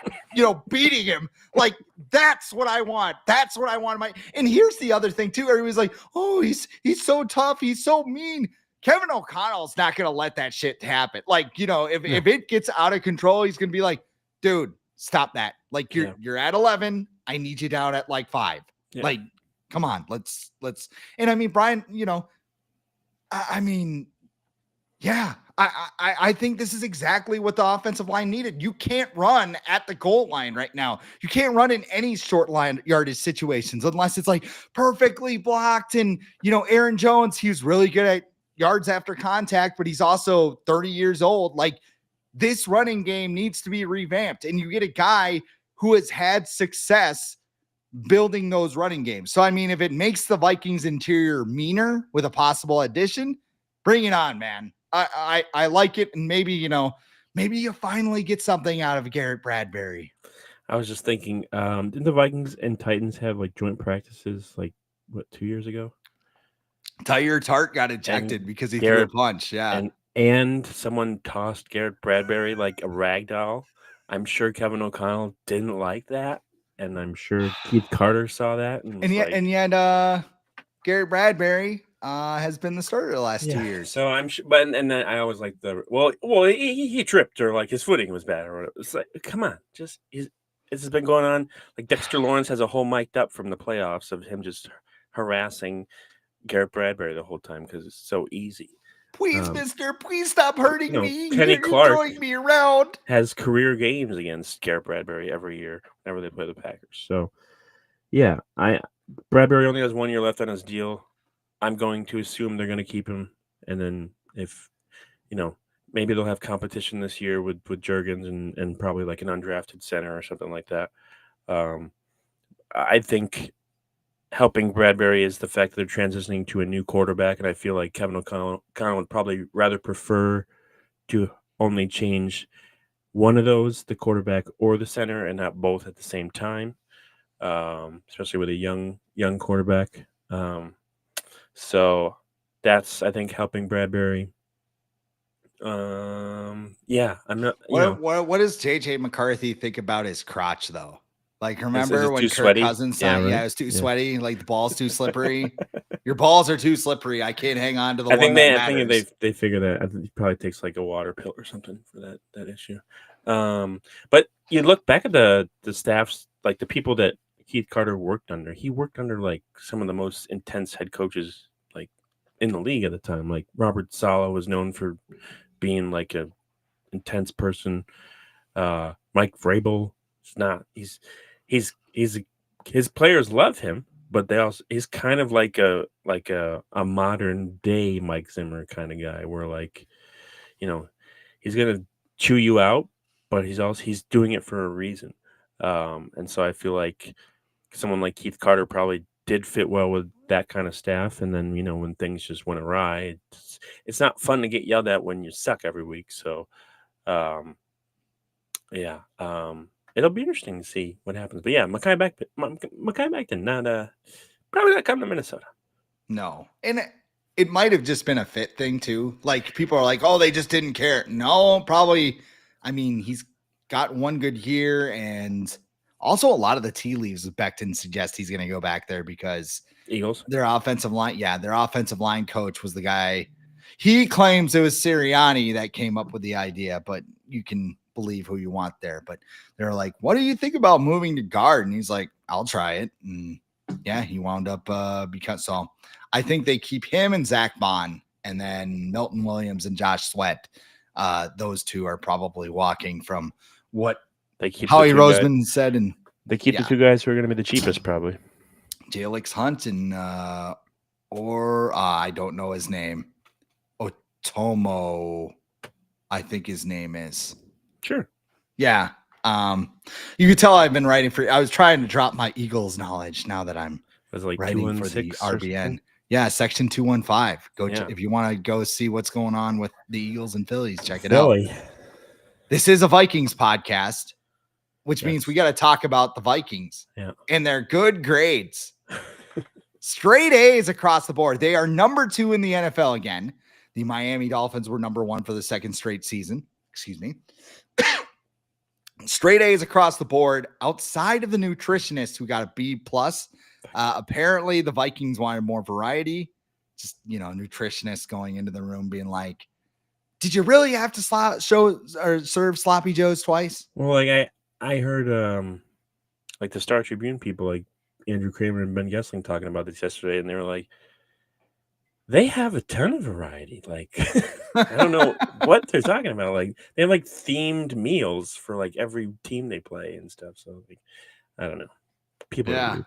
Speaker 1: beating him. Like, that's what I want. That's what I want. And here's the other thing, too. Everybody's like, oh, he's so tough. He's so mean. Kevin O'Connell's not going to let that shit happen. Like, if it gets out of control, he's going to be like, dude, stop that. Like, you're at 11. I need you down at like 5. Yeah. Like, come on, let's. And I mean, Brian, I mean, yeah, I think this is exactly what the offensive line needed. You can't run at the goal line right now. You can't run in any short line yardage situations unless it's like perfectly blocked. And, Aaron Jones, he was really good at yards after contact, but he's also 30 years old. Like, this running game needs to be revamped. And you get a guy who has had success building those running games. So, I mean, if it makes the Vikings interior meaner with a possible addition, bring it on, man. I like it. And maybe you finally get something out of Garrett Bradbury.
Speaker 2: I was just thinking, didn't the Vikings and Titans have like joint practices like 2 years ago?
Speaker 1: Tyler Tart got ejected because he threw a punch. Yeah.
Speaker 2: And someone tossed Garrett Bradbury like a rag doll. I'm sure Kevin O'Connell didn't like that, and I'm sure Keith Carter saw that. And
Speaker 1: yet, Garrett Bradbury has been the starter the last 2 years.
Speaker 2: So I'm sure, but then I always like he tripped, or like his footing was bad, or whatever. It's like, come on, this has been going on. Like Dexter Lawrence has a whole mic'd up from the playoffs of him just harassing Garrett Bradbury the whole time because it's so easy.
Speaker 1: Please, mister, please stop hurting me.
Speaker 2: Kenny Clark
Speaker 1: throwing me around.
Speaker 2: Has career games against Garrett Bradbury every year whenever they play the Packers. So, yeah, Bradbury only has 1 year left on his deal. I'm going to assume they're going to keep him. And then if, maybe they'll have competition this year with Juergens and probably like an undrafted center or something like that. I think helping Bradbury is the fact that they're transitioning to a new quarterback, and I feel like Kevin O'Connell would probably rather prefer to only change one of those, the quarterback or the center, and not both at the same time, especially with a young quarterback. So that's, I think, helping Bradbury. Yeah, I'm not.
Speaker 1: What does JJ McCarthy think about his crotch though? Like, remember when Kirk Cousins signed? Yeah, it was too sweaty. Like, the ball's too slippery. Your balls are too slippery. I can't hang on to the one that matters.
Speaker 2: I think they figure that. I think it probably takes like a water pill or something for that issue. But you look back at the staffs, like the people that Keith Carter worked under. He worked under like some of the most intense head coaches like in the league at the time. Like Robert Saleh was known for being like a intense person. Mike Vrabel is not. His players love him, but he's kind of like a modern day Mike Zimmer kind of guy, where like you know he's gonna chew you out, but he's doing it for a reason. And so I feel like someone like Keith Carter probably did fit well with that kind of staff. And then when things just went awry, it's not fun to get yelled at when you suck every week. So um, yeah, it'll be interesting to see what happens. But yeah, Mackay Becton not probably not coming to Minnesota.
Speaker 1: No. And it might have just been a fit thing too. Like people are like, oh, they just didn't care. No, probably. I mean, he's got one good year, and also a lot of the tea leaves of Becton suggest he's going to go back there because
Speaker 2: Eagles.
Speaker 1: their offensive line coach was the guy. He claims it was Sirianni that came up with the idea, but you can believe who you want there. But they're like, what do you think about moving to guard? And he's like, I'll try it. And yeah, he wound up because so I think they keep him and Zach Bond, and then Milton Williams and Josh Sweat. Those two are probably walking from what
Speaker 2: They keep
Speaker 1: Howie
Speaker 2: the two guys.
Speaker 1: Roseman said, and
Speaker 2: They keep the two guys who are going to be the cheapest, probably.
Speaker 1: Jalix Hunt and I don't know his name. Otomo, I think his name is.
Speaker 2: Sure.
Speaker 1: Yeah. You could tell I've been writing I was trying to drop my Eagles knowledge now that I'm
Speaker 2: like
Speaker 1: writing for the RBN. Yeah, section 215. Go if you want to go see what's going on with the Eagles and Phillies, check it out. This is a Vikings podcast, which means we got to talk about the Vikings and their good grades. Straight A's across the board. They are number 2 in the NFL again. The Miami Dolphins were number 1 for the second straight season. Excuse me. Straight A's across the board. Outside of the nutritionist who got a B+, apparently the Vikings wanted more variety. Just, nutritionists going into the room being like, did you really have to serve sloppy joes twice?
Speaker 2: Well, like I heard like the Star Tribune people like Andrew Kramer and Ben Gessling talking about this yesterday, and they were like, they have a ton of variety. Like I don't know what they're talking about. Like they have like themed meals for like every team they play and stuff. So like I don't know. People are weird.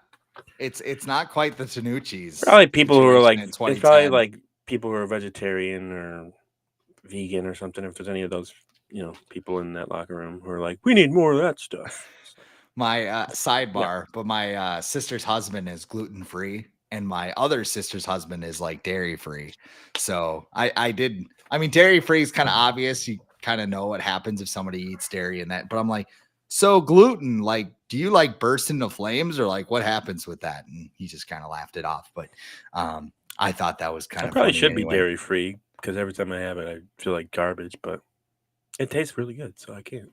Speaker 1: It's not quite the Tanucci's.
Speaker 2: Probably people who are like it's probably like people who are vegetarian or vegan or something. If there's any of those, people in that locker room who are like, we need more of that stuff.
Speaker 1: My sidebar, but my sister's husband is gluten free, and my other sister's husband is like dairy free. So I mean, dairy free is kind of obvious. You kind of know what happens if somebody eats dairy and that. But I'm like, so gluten, like, do you like burst into flames or like what happens with that? And he just kind of laughed it off. But I thought that was kind of
Speaker 2: probably should be dairy free because every time I have it, I feel like garbage. But it tastes really good, so I can't.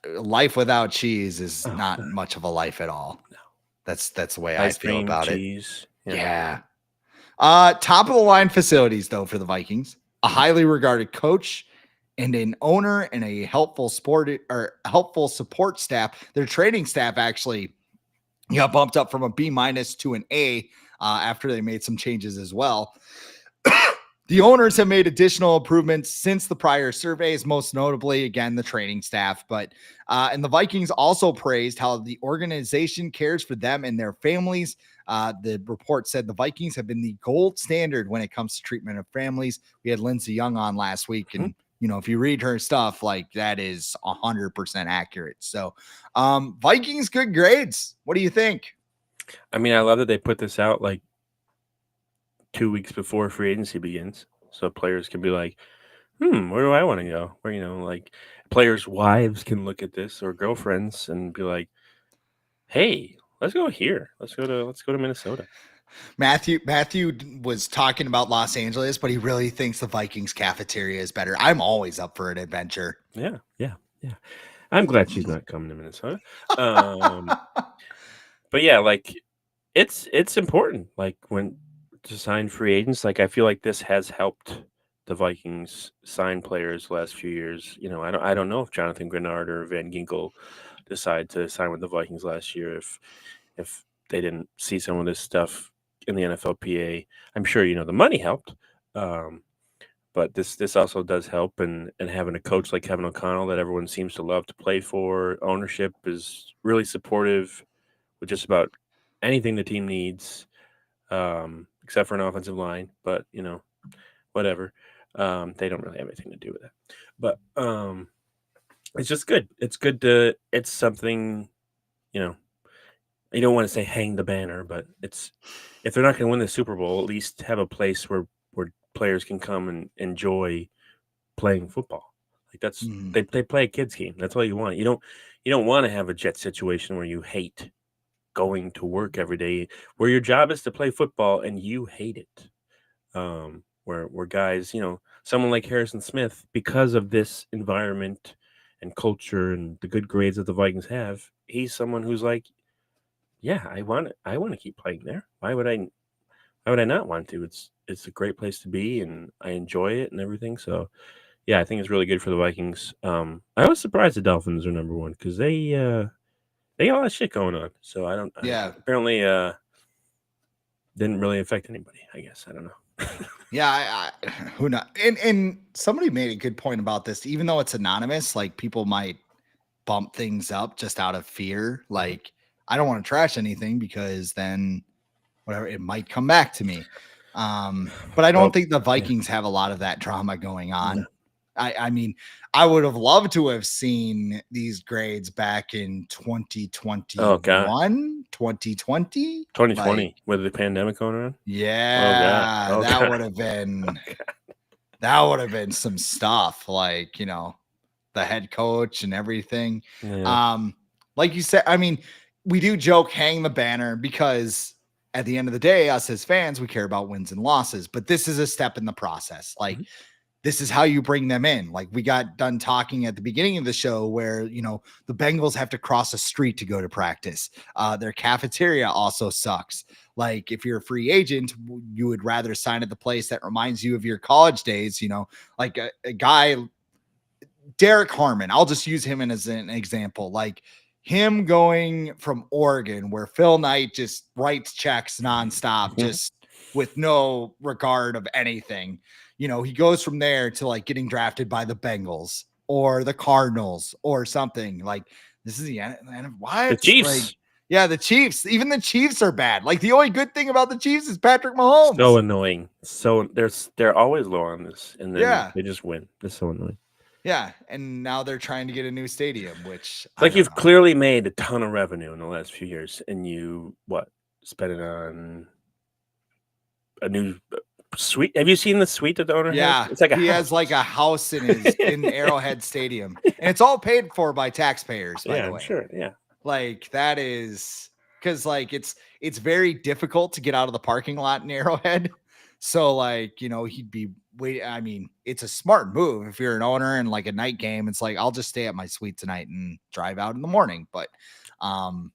Speaker 1: Life without cheese is not much of a life at all. No, that's the way I feel about
Speaker 2: cheese.
Speaker 1: it. Yeah. Top of the line facilities though for the Vikings, a highly regarded coach and an owner and a helpful support staff. Their training staff actually got bumped up from a B- to an A after they made some changes as well. The owners have made additional improvements since the prior surveys, most notably, again, the training staff. But and the Vikings also praised how the organization cares for them and their families. The report said the Vikings have been the gold standard when it comes to treatment of families. We had Lindsey Young on last week, and if you read her stuff, like that is 100% accurate. So Vikings, good grades. What do you think?
Speaker 2: I mean, I love that they put this out like 2 weeks before free agency begins, so players can be like, where do I want to go? Where, like players' wives can look at this or girlfriends and be like, hey, let's go here. Let's go to Minnesota.
Speaker 1: Matthew was talking about Los Angeles, but he really thinks the Vikings cafeteria is better. I'm always up for an adventure.
Speaker 2: Yeah. I'm glad she's not coming to Minnesota. But yeah, like it's important. Like when to sign free agents, like I feel like this has helped the Vikings sign players the last few years. I don't know if Jonathan Grenard or Van Ginkel decide to sign with the Vikings last year if they didn't see some of this stuff in the NFLPA. I'm sure the money helped, but this also does help. And having a coach like Kevin O'Connell that everyone seems to love to play for, ownership is really supportive with just about anything the team needs, except for an offensive line. But whatever. They don't really have anything to do with that. But it's just good. It's good to. It's something. You know, you don't want to say hang the banner, but it's if they're not going to win the Super Bowl, at least have a place where players can come and enjoy playing football. Like that's
Speaker 1: Mhm.
Speaker 2: they play a kids game. That's all you want. You don't want to have a jet situation where you hate going to work every day, where your job is to play football and you hate it. Where guys, someone like Harrison Smith, because of this environment and culture and the good grades that the Vikings have, he's someone who's like, yeah, I want to keep playing there. Why would I not want to? It's a great place to be, and I enjoy it and everything. So yeah, I think it's really good for the Vikings. I was surprised the Dolphins are number one because they got a lot of shit going on. So
Speaker 1: Yeah.
Speaker 2: apparently didn't really affect anybody. I guess I don't know.
Speaker 1: Yeah, who knows? And somebody made a good point about this. Even though it's anonymous, like people might bump things up just out of fear. Like I don't want to trash anything because then whatever it might come back to me. But I don't
Speaker 2: Well,
Speaker 1: think the
Speaker 2: yeah,
Speaker 1: Vikings have a lot of that drama going
Speaker 2: no.
Speaker 1: on. I mean, I would have loved to have seen these grades back in
Speaker 2: Oh God,
Speaker 1: 2020. Like,
Speaker 2: 2020 with the pandemic going on. Oh God,
Speaker 1: yeah,
Speaker 2: oh
Speaker 1: that
Speaker 2: God.
Speaker 1: would have been some stuff. Like, the head coach and everything.
Speaker 2: Yeah.
Speaker 1: Um, like you said, I mean, we do joke hang the banner because at the end of the day, us as fans, we care about wins and losses, but this is a step in the process. Like,
Speaker 2: Mhm.
Speaker 1: this is how you bring them in. Like, we got done talking at the beginning of the show where, the Bengals have to cross a street to go to practice. Their cafeteria also sucks. Like, if you're a free agent, you would rather sign at the place that reminds you of your college days, like a guy Derek Harmon, I'll just use him as an example. Like him going from Oregon, where Phil Knight just writes checks nonstop,
Speaker 2: Mhm.
Speaker 1: just with no regard of anything. He goes from there to like getting drafted by the Bengals or the Cardinals or something. Like this is the end.
Speaker 2: The
Speaker 1: What? Like,
Speaker 2: Chiefs,
Speaker 1: yeah, the Chiefs. Even the Chiefs are bad. Like the only good thing about the Chiefs is Patrick
Speaker 2: so
Speaker 1: Mahomes.
Speaker 2: annoying. So they're always low on this, and then
Speaker 1: Yeah.
Speaker 2: they just win. It's so annoying.
Speaker 1: Yeah. And now they're trying to get a new stadium, which
Speaker 2: It's
Speaker 1: I
Speaker 2: like
Speaker 1: don't
Speaker 2: you've
Speaker 1: know.
Speaker 2: clearly made a ton of revenue in the last few years, and you spend it on a new suite. Have you seen the suite that the owner has?
Speaker 1: Yeah,
Speaker 2: It's like a
Speaker 1: he has
Speaker 2: house.
Speaker 1: like a house in Arrowhead Stadium, and it's all paid for by taxpayers, by
Speaker 2: Yeah,
Speaker 1: the
Speaker 2: I'm
Speaker 1: way.
Speaker 2: sure. Yeah.
Speaker 1: Like that is because like it's very difficult to get out of the parking lot in Arrowhead. So like, he'd be wait. I mean, it's a smart move if you're an owner and like a night game. It's like I'll just stay at my suite tonight and drive out in the morning. But um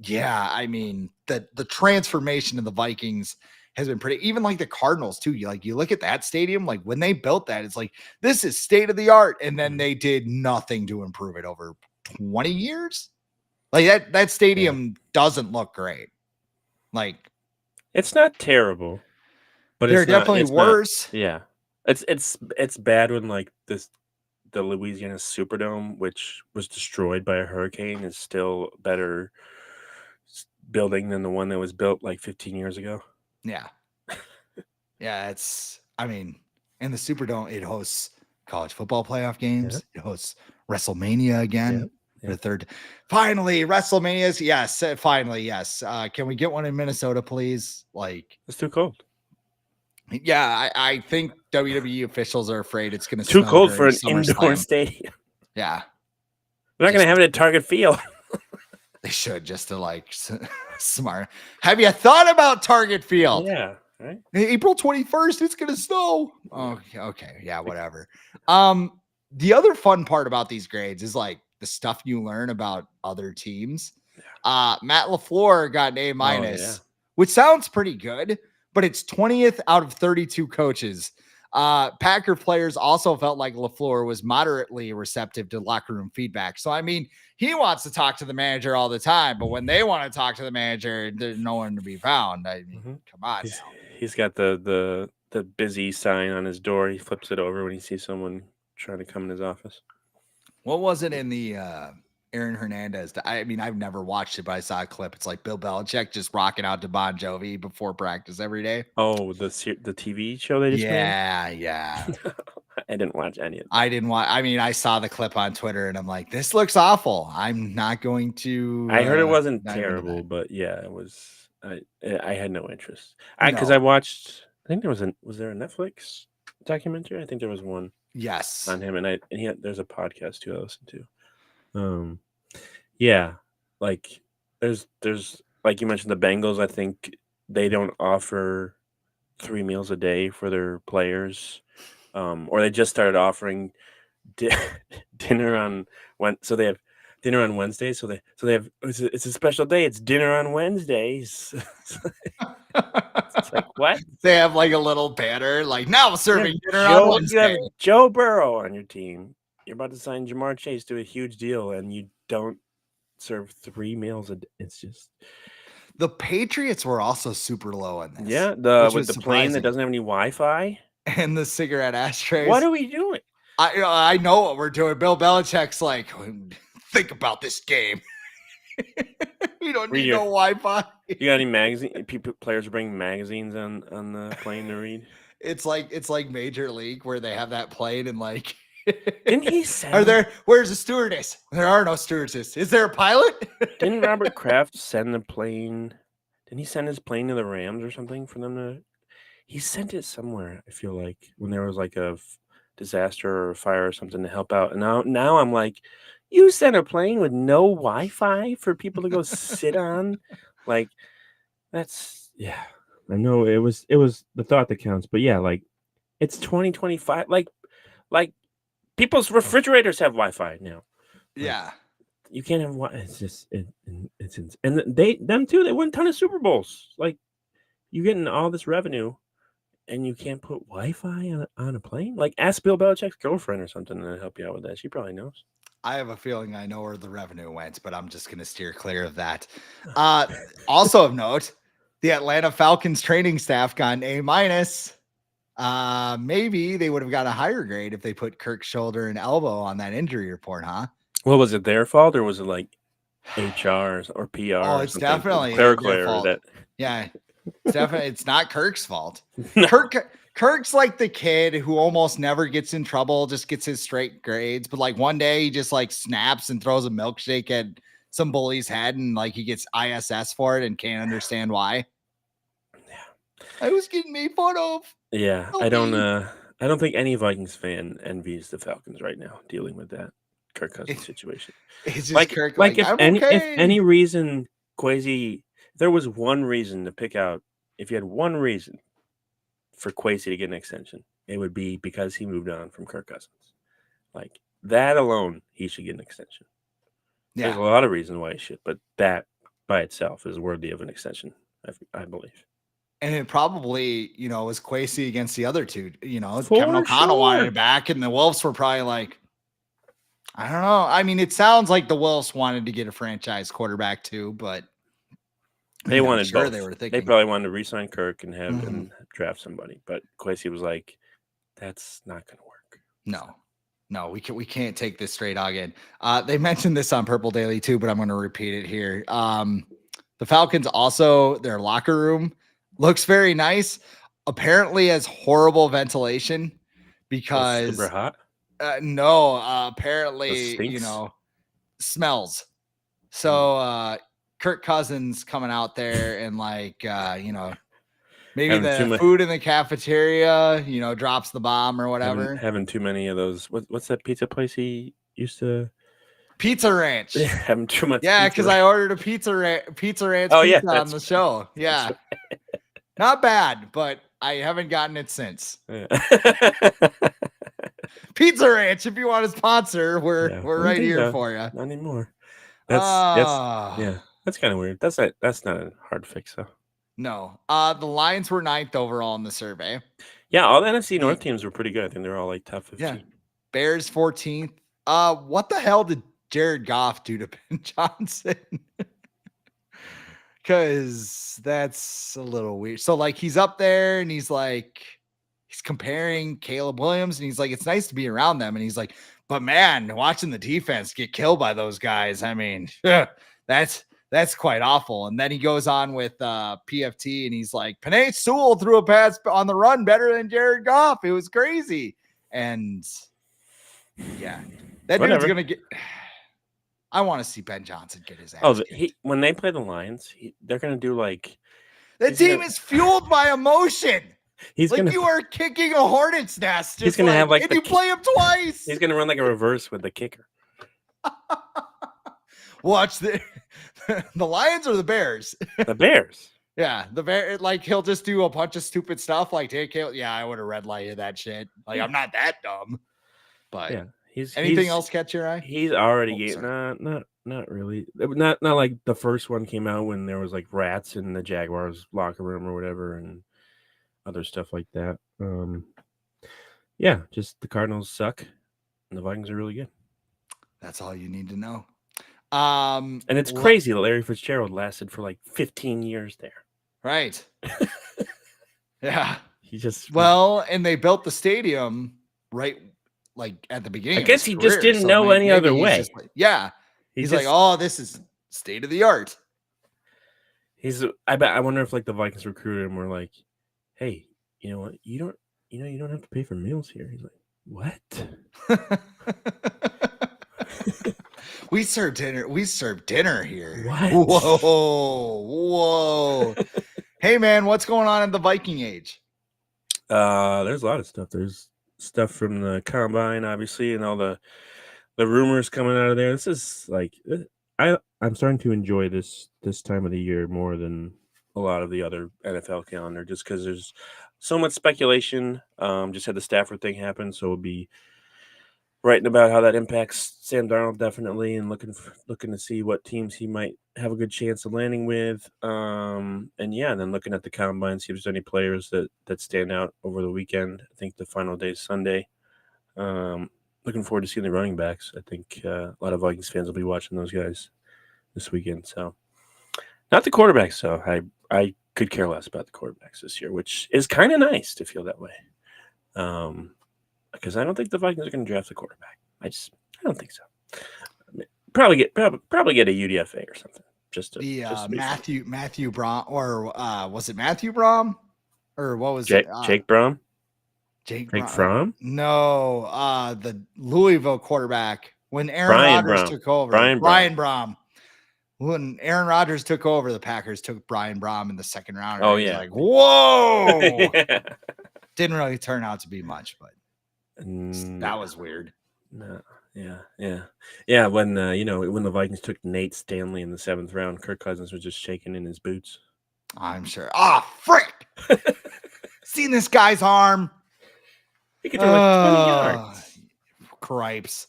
Speaker 1: yeah, I mean, the transformation of the Vikings has been pretty even like the Cardinals too. You look at that stadium, like when they built that, it's like this is state of the art, and then
Speaker 2: Mhm.
Speaker 1: they did nothing to improve it over 20 years. Like that
Speaker 2: Yeah.
Speaker 1: stadium doesn't look great. Like
Speaker 2: It's not terrible, but
Speaker 1: they're
Speaker 2: it's not.
Speaker 1: definitely
Speaker 2: It's not.
Speaker 1: worse.
Speaker 2: Yeah. It's bad when like the Louisiana Superdome, which was destroyed by a hurricane, is still better building than the one that was built like 15 years ago.
Speaker 1: Yeah. Yeah, I mean, in the Superdome, it hosts college football playoff
Speaker 2: Yeah.
Speaker 1: games. It hosts WrestleMania
Speaker 2: Yeah.
Speaker 1: again for
Speaker 2: Yeah.
Speaker 1: the third. Finally, WrestleMania's. Yes, finally, yes. Can we get one in Minnesota, please? Like,
Speaker 2: It's too cold.
Speaker 1: yeah, I think WWE officials are afraid it's going to
Speaker 2: Too
Speaker 1: snow
Speaker 2: cold for
Speaker 1: during
Speaker 2: an indoor
Speaker 1: SummerSlam.
Speaker 2: stadium.
Speaker 1: Yeah,
Speaker 2: They're not going to
Speaker 1: just
Speaker 2: have it at Target Field.
Speaker 1: they should just to like smart. Have you thought about Target Field?
Speaker 2: Yeah. Right.
Speaker 1: April 21st, it's gonna snow.
Speaker 2: Yeah.
Speaker 1: Okay, yeah, whatever. The other fun part about these grades is like the stuff you learn about other teams. Matt LaFleur got an A
Speaker 2: Oh yeah.
Speaker 1: minus, which sounds pretty good, but it's 20th out of 32 coaches. Packer players also felt like LaFleur was moderately receptive to locker room feedback. So I mean, he wants to talk to the manager all the time, but when they want to talk to the manager, there's no one to be found. I mean,
Speaker 2: hmm
Speaker 1: come on
Speaker 2: He's
Speaker 1: now.
Speaker 2: he's got the busy sign on his door. He flips it over when he sees someone trying to come in his office.
Speaker 1: What was it in Aaron Hernandez. I mean, I've never watched it, but I saw a clip. It's like Bill Belichick just rocking out to Bon Jovi before practice every day.
Speaker 2: Oh, the TV show they just made?
Speaker 1: Yeah.
Speaker 2: I didn't watch any of
Speaker 1: I didn't want. I mean, I saw the clip on Twitter, and I'm like, this looks awful. I'm not going to.
Speaker 2: I heard it wasn't
Speaker 1: dive into
Speaker 2: terrible,
Speaker 1: that.
Speaker 2: but yeah, it was. I had no interest. Because
Speaker 1: No.
Speaker 2: I watched. I think there was there a Netflix documentary? I think there was one
Speaker 1: Yes.
Speaker 2: on him, and there's a podcast too I listened to. Yeah, like there's like you mentioned the Bengals. I think they don't offer 3 meals a day for their players, or they just started offering dinner on when. So they have dinner on Wednesdays. So they have it's a special day. It's dinner on Wednesdays. It's like what?
Speaker 1: They have like a little banner, like now serving dinner on
Speaker 2: You
Speaker 1: Wednesday.
Speaker 2: have Joe Burrow on your team. You're about to sign Jamar Chase to a huge deal, and you don't serve 3 meals a day. It's just
Speaker 1: The Patriots were also super low on this.
Speaker 2: yeah. With the plane that doesn't have any Wi-Fi
Speaker 1: and the cigarette ashtrays.
Speaker 2: What are we doing?
Speaker 1: I know what we're doing. Bill Belichick's like, think about this game. We don't need no Wi-Fi.
Speaker 2: You got any magazine? Players are bringing magazines on the plane to read.
Speaker 1: It's like Major League where they have that plane and like.
Speaker 2: Didn't he send?
Speaker 1: Where's the stewardess? There are no stewardesses. Is there a pilot?
Speaker 2: Didn't Robert Kraft send the plane? Didn't he send his plane to the Rams or something for them to? He sent it somewhere. I feel like when there was like a disaster or a fire or something to help out. And now I'm like, you sent a plane with no Wi-Fi for people to go sit on, like that's yeah. I know it was the thought that counts, but yeah, like it's 2025. Like people's refrigerators have Wi-Fi now.
Speaker 1: Yeah,
Speaker 2: you can't have Wi. It's just it's and them too. They win a ton of Super Bowls. Like you're getting all this revenue. And you can't put Wi-Fi on a plane? Like, ask Bill Belichick's girlfriend or something to help you out with that. She probably knows.
Speaker 1: I have a feeling I know where the revenue went, but I'm just going to steer clear of that. Also of note, the Atlanta Falcons training staff got an A-. Maybe they would have got a higher grade if they put Kirk's shoulder and elbow on that injury report, huh?
Speaker 2: Well, was it their fault or was it like HR or PR?
Speaker 1: Oh, it's
Speaker 2: or
Speaker 1: definitely
Speaker 2: their
Speaker 1: fault.
Speaker 2: That...
Speaker 1: Yeah. Definitely, it's not Kirk's fault. No. Kirk's like the kid who almost never gets in trouble, just gets his straight grades. But like one day he just like snaps and throws a milkshake at some bully's head, and like he gets ISS for it and can't understand why. Yeah, I was getting made fun of.
Speaker 2: Yeah, I don't think any Vikings fan envies the Falcons right now dealing with that Kirk Cousins situation.
Speaker 1: It's just
Speaker 2: like
Speaker 1: Kirk.
Speaker 2: Like if any reason Kwesi. There was one reason to pick out. If you had one reason for Kwesi to get an extension, it would be because he moved on from Kirk Cousins. Like that alone, he should get an extension. Yeah. There's a lot of reasons why he should, but that by itself is worthy of an extension, I believe.
Speaker 1: And it probably, was Kwesi against the other two. Kevin O'Connell wanted it back, and the Wolves were probably like, I don't know. I mean, it sounds like the Wolves wanted to get a franchise quarterback too, but
Speaker 2: they wanted both. They were thinking they probably wanted to re-sign Kirk and have and draft somebody, but Kwesi was like, "That's not going to work."
Speaker 1: No, we can't take this straight dog in. They mentioned this on Purple Daily too, but I'm going to repeat it here. The Falcons also, their locker room looks very nice. Apparently, has horrible ventilation because
Speaker 2: super hot.
Speaker 1: Apparently, smells. So Kirk Cousins coming out there and like, maybe the food in the cafeteria, drops the bomb or whatever.
Speaker 2: Having too many of those. What's that pizza place he used to?
Speaker 1: Pizza Ranch.
Speaker 2: Having too much.
Speaker 1: Yeah, because I ordered a Pizza Ranch pizza on the show. Yeah. Right. Not bad, but I haven't gotten it since. Yeah. Pizza Ranch, if you want to sponsor, we're right here for you.
Speaker 2: Not anymore. That's kind of weird. That's not a hard fix though.
Speaker 1: No. The Lions were 9th overall in the survey.
Speaker 2: Yeah, all the NFC North teams were pretty good. I think they're all like top 15. Yeah.
Speaker 1: Bears 14th. What the hell did Jared Goff do to Ben Johnson? Because that's a little weird. So like he's up there and he's like he's comparing Caleb Williams, and he's like, it's nice to be around them. And he's like, but man, watching the defense get killed by those guys, I mean, that's quite awful. And then he goes on with PFT, and he's like, Penei Sewell threw a pass on the run better than Jared Goff. It was crazy. And yeah, that dude's gonna get. I want to see Ben Johnson get his ass.
Speaker 2: When they play the Lions, they're gonna do like.
Speaker 1: The team is fueled by emotion.
Speaker 2: He's
Speaker 1: like
Speaker 2: gonna,
Speaker 1: you are kicking a hornet's nest.
Speaker 2: He's gonna have like.
Speaker 1: And you play him twice.
Speaker 2: He's gonna run like a reverse with the kicker.
Speaker 1: Watch the Lions or the Bears.
Speaker 2: The Bears.
Speaker 1: Yeah, the Bear. Like he'll just do a bunch of stupid stuff. Like, hey, yeah, I would have red lighted that shit. Like I'm not that dumb. But
Speaker 2: yeah,
Speaker 1: anything else catch your eye?
Speaker 2: He's already getting not really. Not like the first one came out when there was like rats in the Jaguars locker room or whatever and other stuff like that. Yeah, just the Cardinals suck and the Vikings are really good.
Speaker 1: That's all you need to know.
Speaker 2: And it's crazy that Larry Fitzgerald lasted for like 15 years there.
Speaker 1: Right. Yeah.
Speaker 2: He just
Speaker 1: and they built the stadium right like at the beginning.
Speaker 2: I guess he just didn't know any other way.
Speaker 1: Yeah. He's like, oh, this is state of the art.
Speaker 2: I wonder if like the Vikings recruited him were like, hey, you know what? You don't have to pay for meals here. He's like, what?
Speaker 1: We serve dinner here.
Speaker 2: What?
Speaker 1: Whoa. Hey man, what's going on in the Viking age?
Speaker 2: There's a lot of stuff. There's stuff from the combine, obviously, and all the rumors coming out of there. This is like I'm starting to enjoy this time of the year more than a lot of the other NFL calendar, just because there's so much speculation. Just had the Stafford thing happen, so we'll be writing about how that impacts Sam Darnold definitely, and looking to see what teams he might have a good chance of landing with. And then looking at the combine, see if there's any players that stand out over the weekend. I think the final day is Sunday. Looking forward to seeing the running backs. I think a lot of Vikings fans will be watching those guys this weekend. So, not the quarterbacks. So I could care less about the quarterbacks this year, which is kind of nice to feel that way. Because I don't think the Vikings are going to draft a quarterback. I don't think so. Probably get a UDFA or something.
Speaker 1: Matthew Brom, or was it Matthew Brom, or what was it?
Speaker 2: Jake Brom.
Speaker 1: Jake
Speaker 2: Fromm?
Speaker 1: No, the Louisville quarterback when Aaron Rodgers took over. Brian Brom. When Aaron Rodgers took over, the Packers took Brian Brom in the second round.
Speaker 2: Oh yeah,
Speaker 1: like whoa. Yeah. Didn't really turn out to be much, but that was weird.
Speaker 2: No, yeah. When when the Vikings took Nate Stanley in the 7th round, Kirk Cousins was just shaking in his boots.
Speaker 1: I'm sure. Frick! Seen this guy's arm?
Speaker 2: He could throw like 20 yards.
Speaker 1: Cripes.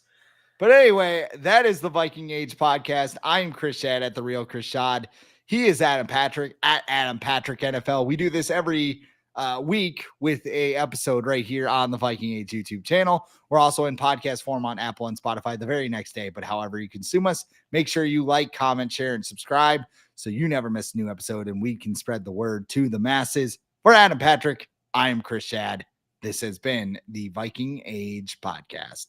Speaker 1: But anyway, that is the Viking Age podcast. I am Chris Schad at The Real Chris Schad. He is Adam Patrick at Adam Patrick NFL. We do this every week with a episode right here on the Viking Age YouTube channel. We're also in podcast form on Apple and Spotify the very next day. But however you consume us, make sure you like, comment, share, and subscribe so you never miss a new episode and we can spread the word to the masses. For Adam Patrick, I am Chris Schad. This has been the Viking Age podcast.